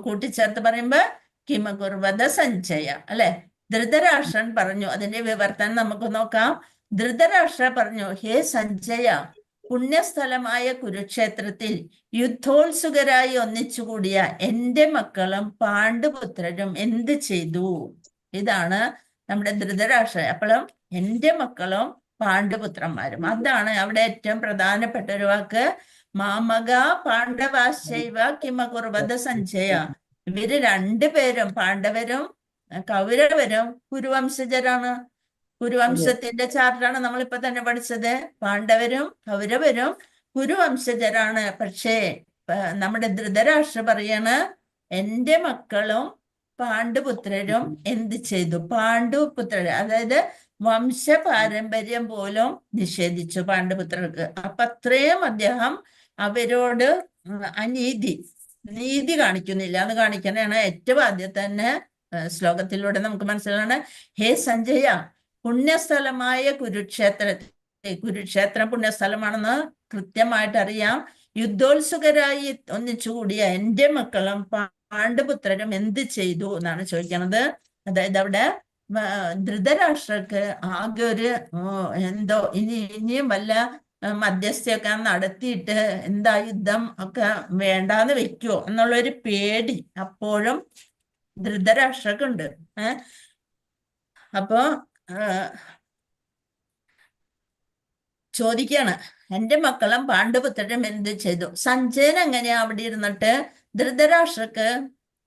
കൂട്ടിച്ചേർത്ത് പറയുമ്പോ കിം അകുർവത സഞ്ജയ അല്ലെ. ധൃതരാഷ്ട്രൻ പറഞ്ഞു, അതിന്റെ വിവർത്തനം നമുക്ക് നോക്കാം. ധൃതരാഷ്ട്ര പറഞ്ഞു, ഹേ സഞ്ജയ, പുണ്യസ്ഥലമായ കുരുക്ഷേത്രത്തിൽ യുദ്ധോത്സുകരായി ഒന്നിച്ചുകൂടിയ എന്റെ മക്കളും പാണ്ഡുപുത്രരും എന്ത് ചെയ്തു? ഇതാണ് നമ്മുടെ ധൃതരാഷ്ട്രൻ. അപ്പോഴും എന്റെ മക്കളും പാണ്ഡുപുത്രന്മാരും, അതാണ് അവിടെ ഏറ്റവും പ്രധാനപ്പെട്ട ഒരു വാക്ക്. മാമക പാണ്ഡവാശൈവ കിമകുർവത സഞ്ജയ. ഇവര് രണ്ടുപേരും, പാണ്ഡവരും കൗരവരും കുരുവംശജരാണ്. കുരുവംശത്തിന്റെ ചാർട്ടാണ് നമ്മളിപ്പോ തന്നെ പഠിച്ചത്. പാണ്ഡവരും കൗരവരും കുരുവംശജരാണ്. പക്ഷേ നമ്മുടെ ധൃതരാഷ്ട്ര പറയാണ്, എന്റെ മക്കളും പാണ്ഡുപുത്രരും എന്ത് ചെയ്തു? പാണ്ഡുപുത്രർ, അതായത് വംശ പാരമ്പര്യം പോലും നിഷേധിച്ചു പാണ്ഡുപുത്രർക്ക്. അപ്പൊ അത്രയും അദ്ദേഹം അവരോട് നീതി കാണിക്കുന്നില്ല എന്ന് കാണിക്കാനാണ് ഏറ്റവും ആദ്യം തന്നെ ശ്ലോകത്തിലൂടെ നമുക്ക് മനസ്സിലാണ്. ഹേ സഞ്ജയ, പുണ്യസ്ഥലമായ കുരുക്ഷേത്രം പുണ്യസ്ഥലമാണെന്ന് കൃത്യമായിട്ട് അറിയാം. യുദ്ധോത്സുകരായി ഒന്നിച്ചുകൂടിയ എന്റെ മക്കളും പാണ്ഡുപുത്രരും എന്ത് ചെയ്തു എന്നാണ് ചോദിക്കുന്നത്. അതായത് അവിടെ ധൃതരാഷ്ട്രക്ക് ആകെ ഒരു എന്തോ ഇനിയും വല്ല മധ്യസ്ഥയൊക്കെ നടത്തിയിട്ട് എന്താ യുദ്ധം ഒക്കെ വേണ്ടാന്ന് വെക്കുവോ എന്നുള്ളൊരു പേടി അപ്പോഴും ധൃതരാഷ്ട്രക്കുണ്ട്. അപ്പോ ചോദിക്കാണ്, എന്റെ മക്കളും പാണ്ഡുപുത്രരും എന്ത് ചെയ്തു? സഞ്ജയൻ എങ്ങനെയാ അവിടെ ഇരുന്നിട്ട്? ധൃതരാഷ്ട്രക്ക്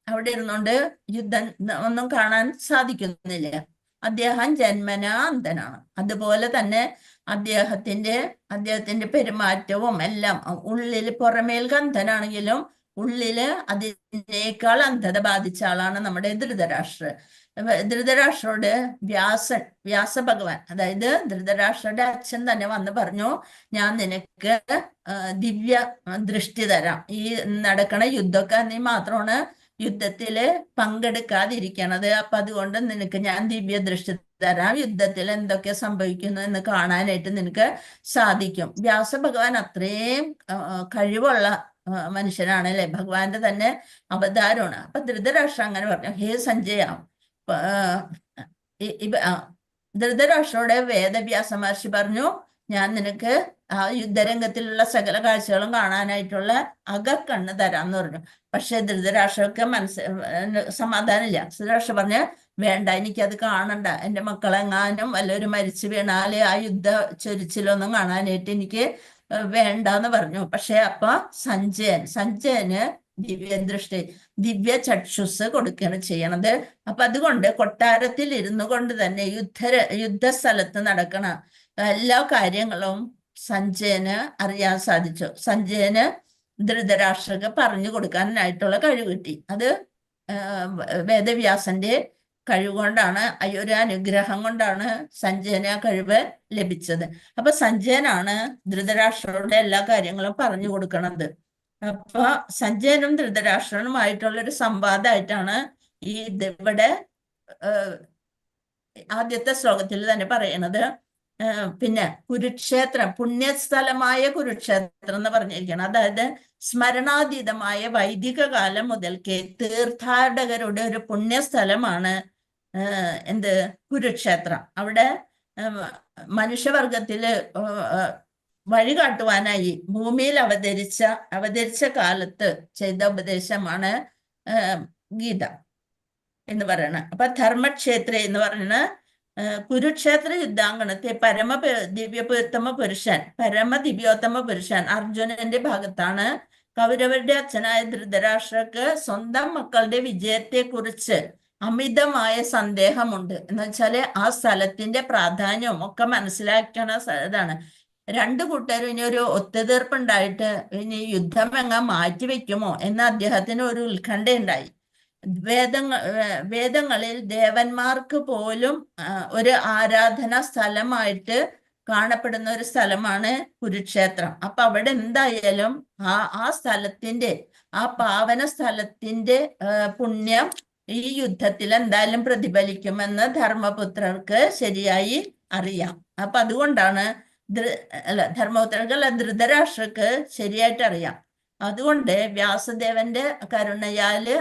അവിടെ ഇരുന്നുകൊണ്ട് യുദ്ധം ഒന്നും കാണാൻ സാധിക്കുന്നില്ല. അദ്ദേഹം ജന്മനാ അന്ധനാണ്. അതുപോലെ തന്നെ അദ്ദേഹത്തിന്റെ പെരുമാറ്റവും എല്ലാം ഉള്ളിൽ പുറമേൽ അന്ധനാണെങ്കിലും ഉള്ളില് അതിനേക്കാൾ അന്ധത ബാധിച്ച ആളാണ് നമ്മുടെ ധൃതരാഷ്ട്ര. ധൃതരാഷ്ട്രോട് വ്യാസഭഗവാൻ, അതായത് ധൃതരാഷ്ട്രയുടെ അച്ഛൻ തന്നെ വന്ന് പറഞ്ഞു, ഞാൻ നിനക്ക് ദിവ്യ ദൃഷ്ടി തരാം. ഈ നടക്കണ യുദ്ധമൊക്കെ നീ മാത്രമാണ് യുദ്ധത്തില് പങ്കെടുക്കാതിരിക്കണത്. അപ്പൊ അതുകൊണ്ട് നിനക്ക് ഞാൻ ദിവ്യ ദൃഷ്ടി തരാം. യുദ്ധത്തിൽ എന്തൊക്കെ സംഭവിക്കുന്നു എന്ന് കാണാനായിട്ട് നിനക്ക് സാധിക്കും. വ്യാസഭഗവാൻ അത്രയും കഴിവുള്ള മനുഷ്യനാണ് അല്ലെ, ഭഗവാന്റെ തന്നെ അവതാരമാണ്. അപ്പൊ ധൃതരാഷ്ട്ര അങ്ങനെ പറഞ്ഞു, ഹേ സഞ്ജയ, ധൃതരാഷ്ട്രോടെ വേദവ്യാസ മഹർഷി പറഞ്ഞു, ഞാൻ നിനക്ക് ആ യുദ്ധരംഗത്തിലുള്ള സകല കാഴ്ചകളും കാണാനായിട്ടുള്ള അകക്കണ്ണ് തരാന്ന് പറഞ്ഞു. പക്ഷെ ധൃതരാഷ്ട്രക്ക് സമാധാനമില്ല. ധൃതരാഷ്ട്ര പറഞ്ഞ്, വേണ്ട, എനിക്കത് കാണണ്ട. എന്റെ മക്കളെങ്ങാനും വല്ലവരും മരിച്ചു വീണാല് ആ യുദ്ധ ചൊരിച്ചിലൊന്നും കാണാനായിട്ട് എനിക്ക് വേണ്ടെന്ന് പറഞ്ഞു. പക്ഷെ അപ്പൊ സഞ്ജയന് ദിവ്യ ചക്ഷുസ് കൊടുക്കുകയാണ് ചെയ്യണത്. അപ്പൊ അതുകൊണ്ട് കൊട്ടാരത്തിൽ ഇരുന്നു കൊണ്ട് തന്നെ യുദ്ധസ്ഥലത്ത് നടക്കണ എല്ലാ കാര്യങ്ങളും സഞ്ജയന് അറിയാൻ സാധിച്ചു. സഞ്ജയന് ധൃതരാഷ്ട്രക്ക് പറഞ്ഞു കൊടുക്കാനായിട്ടുള്ള കഴിവ് കിട്ടി. അത് വേദവ്യാസന്റെ കഴിവുകൊണ്ടാണ്, ഒരു അനുഗ്രഹം കൊണ്ടാണ് സഞ്ജയന് ആ കഴിവ് ലഭിച്ചത്. അപ്പൊ സഞ്ജയനാണ് ധൃതരാഷ്ട്രരുടെ എല്ലാ കാര്യങ്ങളും പറഞ്ഞു കൊടുക്കണത്. അപ്പൊ സഞ്ജയനും ധൃതരാഷ്ട്രനുമായിട്ടുള്ള ഒരു സംവാദമായിട്ടാണ് ഈ ഇവിടെ ആദ്യത്തെ ശ്ലോകത്തിൽ തന്നെ പറയണത്. പിന്നെ കുരുക്ഷേത്രം, പുണ്യസ്ഥലമായ കുരുക്ഷേത്രം എന്ന് പറഞ്ഞിരിക്കണം. അതായത് സ്മരണാതീതമായ വൈദിക കാലം മുതൽക്കേ തീർത്ഥാടകരുടെ ഒരു പുണ്യസ്ഥലമാണ് കുരുക്ഷേത്രം. അവിടെ മനുഷ്യവർഗത്തില് വഴി കാട്ടുവാനായി ഭൂമിയിൽ അവതരിച്ച കാലത്ത് ചെയ്ത ഉപദേശമാണ് ഗീത എന്ന് പറയുന്നത്. അപ്പൊ ധർമ്മക്ഷേത്ര എന്ന് പറയുന്ന കുരുക്ഷേത്ര യുദ്ധാങ്കണത്തെ ദിവ്യോത്തമ പുരുഷൻ അർജുനന്റെ ഭാഗത്താണ്. കൗരവരുടെ അച്ഛനായ ധൃതരാഷ്ട്രക്ക് സ്വന്തം മക്കളുടെ വിജയത്തെ കുറിച്ച് അമിതമായ സന്ദേഹമുണ്ട്. എന്ന് വെച്ചാല് ആ സ്ഥലത്തിന്റെ പ്രാധാന്യവും ഒക്കെ മനസ്സിലാക്കണ ഇതാണ്. രണ്ടു കൂട്ടരും ഇനി ഒരു ഒത്തുതീർപ്പുണ്ടായിട്ട് ഇനി യുദ്ധം മാറ്റിവെക്കുമോ എന്ന് അദ്ദേഹത്തിന് ഒരു ഉത്കണ്ഠയുണ്ടായി. വേദങ്ങളിൽ ദേവന്മാർക്ക് പോലും ഒരു ആരാധനാ സ്ഥലമായിട്ട് കാണപ്പെടുന്ന ഒരു സ്ഥലമാണ് കുരുക്ഷേത്രം. അപ്പൊ അവിടെ എന്തായാലും ആ സ്ഥലത്തിന്റെ, ആ പാവന സ്ഥലത്തിന്റെ പുണ്യം ഈ യുദ്ധത്തിൽ എന്തായാലും പ്രതിഫലിക്കുമെന്ന് ധർമ്മപുത്രർക്ക് ശരിയായി അറിയാം. അപ്പൊ അതുകൊണ്ടാണ് ധർമ്മപുത്രർക്ക് ധൃതരാഷ്ട്രക്ക് ശരിയായിട്ട് അറിയാം. അതുകൊണ്ട് വ്യാസദേവന്റെ കരുണയാല്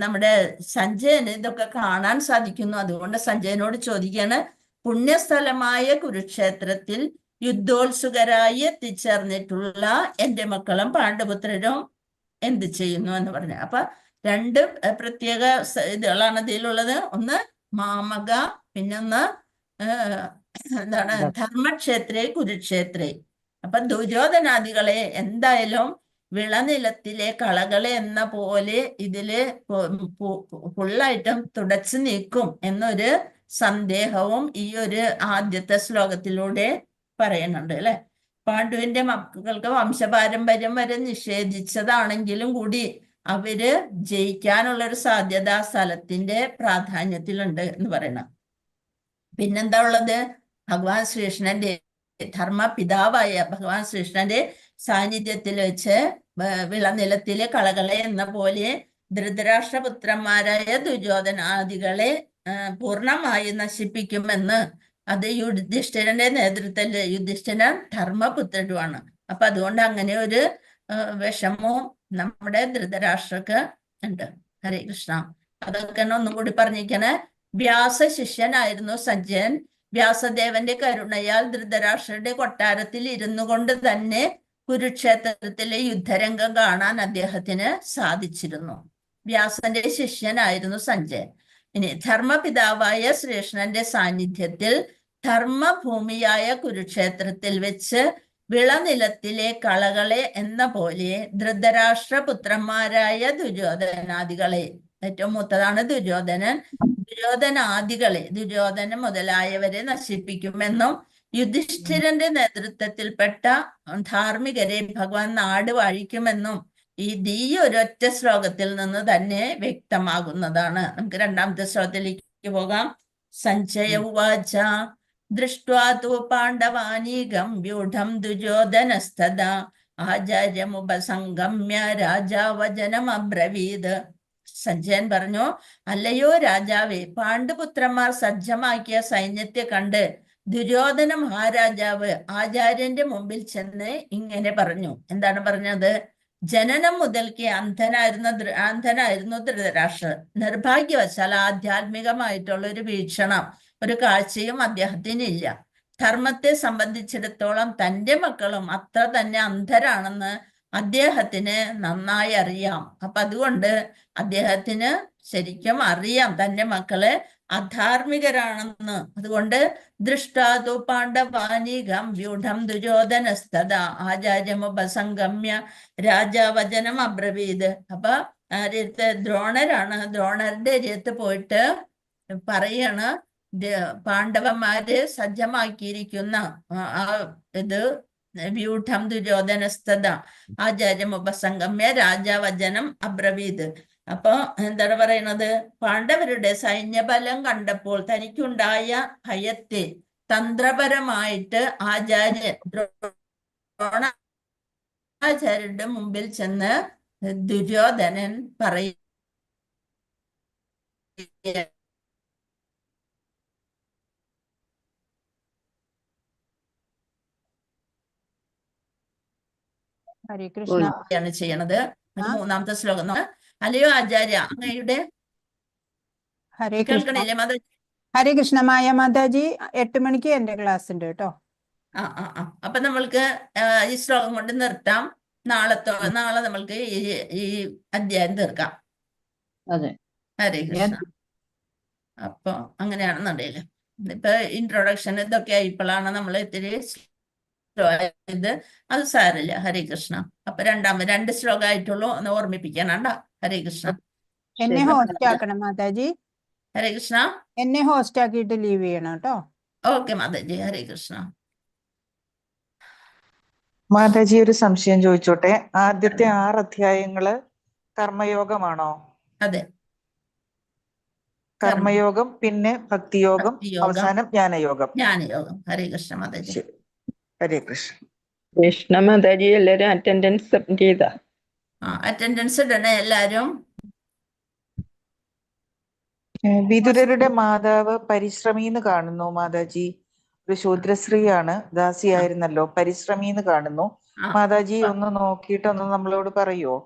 നമ്മുടെ സഞ്ജയന് ഇതൊക്കെ കാണാൻ സാധിക്കുന്നു. അതുകൊണ്ട് സഞ്ജയനോട് ചോദിക്കാണ്, പുണ്യസ്ഥലമായ കുരുക്ഷേത്രത്തിൽ യുദ്ധോത്സുകരായി എത്തിച്ചേർന്നിട്ടുള്ള എൻ്റെ മക്കളും പാണ്ഡുപുത്രരും എന്ത് ചെയ്യുന്നു എന്ന് പറഞ്ഞു. അപ്പൊ രണ്ട് പ്രത്യേക ഇതുകളാണ് ഇതിലുള്ളത്. ഒന്ന് മാമക, പിന്നൊന്ന് എന്താണ് ധർമ്മക്ഷേത്രേ കുരുക്ഷേത്രേ. അപ്പൊ ദുര്യോധനാദികളെ എന്തായാലും വിളനിലത്തിലെ കളകളെ എന്ന പോലെ ഇതില് ഫുള്ളായിട്ടും തുടച്ചു നീക്കും എന്നൊരു സന്ദേഹവും ഈ ഒരു ആദ്യത്തെ ശ്ലോകത്തിലൂടെ പറയുന്നുണ്ട് അല്ലെ. പാണ്ഡുവിന്റെ മക്കൾക്ക് വംശപാരമ്പര്യം വരെ നിഷേധിച്ചതാണെങ്കിലും കൂടി അവര് ജയിക്കാനുള്ള ഒരു സാധ്യത സ്ഥലത്തിന്റെ പ്രാധാന്യത്തിലുണ്ട് എന്ന് പറയണം. പിന്നെന്താ ഉള്ളത്? ഭഗവാൻ ശ്രീകൃഷ്ണന്റെ ധർമ്മപിതാവായ ഭഗവാൻ ശ്രീകൃഷ്ണന്റെ സാന്നിധ്യത്തിൽ വെച്ച് വിളനിലത്തിലെ കളകളെ എന്ന പോലെ ധൃതരാഷ്ട്രപുത്രന്മാരായ ദുര്യോധനാദികളെ പൂർണ്ണമായി നശിപ്പിക്കുമെന്ന്. അത് യുധിഷ്ഠിരന്റെ നേതൃത്വത്തിൽ, യുധിഷ്ഠിരൻ ധർമ്മപുത്രരുമാണ്. അപ്പൊ അതുകൊണ്ട് അങ്ങനെ ഒരു വിഷമവും നമ്മുടെ ധൃതരാഷ്ട്രക്ക് ഉണ്ട്. ഹരേ കൃഷ്ണ. അതൊക്കെയാണ് ഒന്നും കൂടി പറഞ്ഞിരിക്കണേ. വ്യാസ ശിഷ്യനായിരുന്നു സഞ്ജയൻ. വ്യാസദേവന്റെ കരുണയാൽ ധൃതരാഷ്ട്രരുടെ കൊട്ടാരത്തിൽ ഇരുന്നു കൊണ്ട് തന്നെ കുരുക്ഷേത്രത്തിലെ യുദ്ധരംഗം കാണാൻ അദ്ദേഹത്തിന് സാധിച്ചിരുന്നു. വ്യാസന്റെ ശിഷ്യനായിരുന്നു സഞ്ജയൻ. ഇനി ധർമ്മപിതാവായ ശ്രീകൃഷ്ണന്റെ സാന്നിധ്യത്തിൽ ധർമ്മഭൂമിയായ കുരുക്ഷേത്രത്തിൽ വെച്ച് വിളനിലത്തിലെ കളകളെ എന്ന പോലെ ധൃതരാഷ്ട്രപുത്രന്മാരായ ദുര്യോധനാദികളെ, ഏറ്റവും മൂത്തതാണ് ദുര്യോധനൻ, ദുര്യോധന മുതലായവരെ നശിപ്പിക്കുമെന്നും യുധിഷ്ഠിരന്റെ നേതൃത്വത്തിൽപ്പെട്ട ധാർമ്മികരെ ഭഗവാൻ നാട് വാഴിക്കുമെന്നും ഈ ഒരൊറ്റ ശ്ലോകത്തിൽ നിന്ന് തന്നെ വ്യക്തമാകുന്നതാണ്. നമുക്ക് രണ്ടാമത്തെ ശ്ലോകത്തിലേക്ക് പോകാം. സഞ്ജയ ഉവാച ദൃഷ്ട്വാ തു പാണ്ഡവാനീകം വ്യൂഢം ദുര്യോധനസ്തദാ ആചാര്യമുപസംഗമ്യ രാജാവചനമബ്രവീത്. സഞ്ജയൻ പറഞ്ഞു, അല്ലയോ രാജാവേ, പാണ്ഡുപുത്രന്മാർ സജ്ജമാക്കിയ സൈന്യത്തെ കണ്ട് ദുര്യോധന മഹാരാജാവ് ആചാര്യന്റെ മുമ്പിൽ ചെന്ന് ഇങ്ങനെ പറഞ്ഞു. എന്താണ് പറഞ്ഞത്? ജനനം മുതൽക്ക് അന്ധനായിരുന്നു ധൃതരാഷ്ട്രർ. നിർഭാഗ്യവശാൽ ആധ്യാത്മികമായിട്ടുള്ള ഒരു വീക്ഷണം, ഒരു കാഴ്ചയും അദ്ദേഹത്തിനില്ല. ധർമ്മത്തെ സംബന്ധിച്ചിടത്തോളം തൻ്റെ മക്കളും അത്ര തന്നെ അന്ധരാണെന്ന് അദ്ദേഹത്തിന് നന്നായി അറിയാം. അപ്പൊ അതുകൊണ്ട് അദ്ദേഹത്തിന് ശരിക്കും അറിയാം തൻ്റെ മക്കള് അധാർമികരാണെന്ന്. അതുകൊണ്ട് ദൃഷ്ടാതു പാണ്ഡവാനീകം വ്യൂഢം ദുര്യോധനസ്തദ ആചാര്യമുപസംഗമ്യ രാജാവചനം അബ്രവീത്. അപ്പൊ ദ്രോണരാണ്. ദ്രോണരുടെ അരിയത്ത് പോയിട്ട് പറയാണ്, പാണ്ഡവന്മാര് സജ്ജമാക്കിയിരിക്കുന്ന ആ ഇത് വ്യൂഢം ദുര്യോധനസ്തദ ആചാര്യമുപസംഗമ്യ രാജാവചനം അബ്രവീത്. അപ്പൊ എന്താണ് പറയണത്? പാണ്ഡവരുടെ സൈന്യബലം കണ്ടപ്പോൾ തനിക്കുണ്ടായ ഭയത്തെ തന്ത്രപരമായിട്ട് ദ്രോണാചാര്യരുടെ മുമ്പിൽ ചെന്ന് ദുര്യോധനൻ പറയ ഹരേ കൃഷ്ണ ാണ് ചെയ്യണത്. മൂന്നാമത്തെ ശ്ലോകം. അല്ലയോ ആചാര്യ, അങ്ങയുടെ ഹരേ കൃഷ്ണ. കേൾക്കണില്ലേ മാതാജി? ഹരേ കൃഷ്ണ. മായ മാതാജി 8 മണിക്ക് എന്റെ ക്ലാസ് ഉണ്ട് കേട്ടോ. അപ്പൊ നമ്മൾക്ക് ഈ ശ്ലോകം കൊണ്ട് നിർത്താം. നാളെ നമ്മൾക്ക് ഈ അധ്യായം തീർക്കാം. അതെ. ഹരേ കൃഷ്ണ. അപ്പൊ അങ്ങനെയാണെന്നുണ്ടെങ്കിൽ ഇപ്പൊ ഇൻട്രൊഡക്ഷൻ ഇതൊക്കെ ആയപ്പോഴാണ് നമ്മൾ ഇത്തിരി ഇത്. അത് സാരമില്ല. ഹരേ കൃഷ്ണ. അപ്പൊ 2 ശ്ലോകമായിട്ടുള്ളൂ, ഒന്ന് ഓർമ്മിപ്പിക്കാനാണ്ട. ഹരേ കൃഷ്ണ. എന്നെ ഹോസ്റ്റ് ആക്കണം മാതാജി. ഹരേ കൃഷ്ണ. എന്നെ ഹോസ്റ്റ് ആക്കിയിട്ട് ലീവ് ചെയ്യണം കേട്ടോ. ഓക്കെ മാതാജി. ഹരേ കൃഷ്ണ. മാതാജി, ഒരു സംശയം ചോദിച്ചോട്ടെ? ആദ്യത്തെ 6 അധ്യായങ്ങള് കർമ്മയോഗമാണോ? അതെ, കർമ്മയോഗം, പിന്നെ ഭക്തിയോഗം, അവസാനം ജ്ഞാനയോഗം. ജ്ഞാനയോഗം. ഹരേ കൃഷ്ണ മാതാജി. ശരി. ഹരേ കൃഷ്ണ. കൃഷ്ണ മാതാജി, എല്ലാരും അറ്റൻഡൻസ് സബ്മിറ്റ് ചെയ്താ? അറ്റൻഡൻസ് ഇടണേ എല്ലാരും. വിതുരരുടെ മാതാവ് പരിശ്രമീന്ന് കാണുന്നു മാതാജി. ഒരു ശൂദ്രശ്രീയാണ്, ദാസിയായിരുന്നല്ലോ. പരിശ്രമീന്ന് കാണുന്നു. ആ മാതാജി ഒന്ന് നോക്കിയിട്ട് ഒന്ന് നമ്മളോട് പറയുവോ?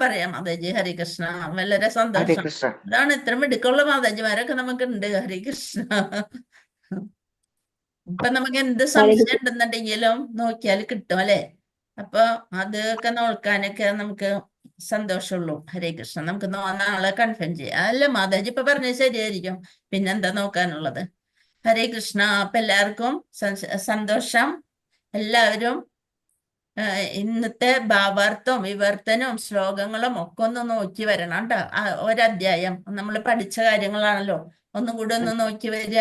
പറയാം മാതാജി. ഹരികൃഷ്ണ. വളരെ ഹരേ സന്തോഷം. കൃഷ്ണ. അതാണ് ഇത്ര മിടുക്കുള്ള മാതാജിമാരൊക്കെ നമുക്കുണ്ട്. ഹരികൃഷ്ണ. ഇപ്പൊ നമുക്ക് എന്ത് സംശയം ഉണ്ടെന്നുണ്ടെങ്കിലും നോക്കിയാൽ കിട്ടും അല്ലെ? അപ്പൊ അതൊക്കെ നോക്കാനൊക്കെ നമുക്ക് സന്തോഷമുള്ളൂ. ഹരേ കൃഷ്ണ. നമുക്ക് നാളെ കൺഫേം ചെയ്യാം. അല്ല മാതാജി ഇപ്പൊ പറഞ്ഞത് ശരിയായിരിക്കും. പിന്നെന്താ നോക്കാനുള്ളത്? ഹരേ കൃഷ്ണ. അപ്പൊ എല്ലാവർക്കും സന്തോഷം. എല്ലാവരും ഇന്നത്തെ ഭാവാർത്ഥവും വിവർത്തനവും ശ്ലോകങ്ങളും ഒക്കെ ഒന്ന് നോക്കി വരണം കേട്ടോ. ഒരധ്യായം നമ്മൾ പഠിച്ച കാര്യങ്ങളാണല്ലോ. ഒന്നും കൂടെ ഒന്ന് നോക്കി വരിക.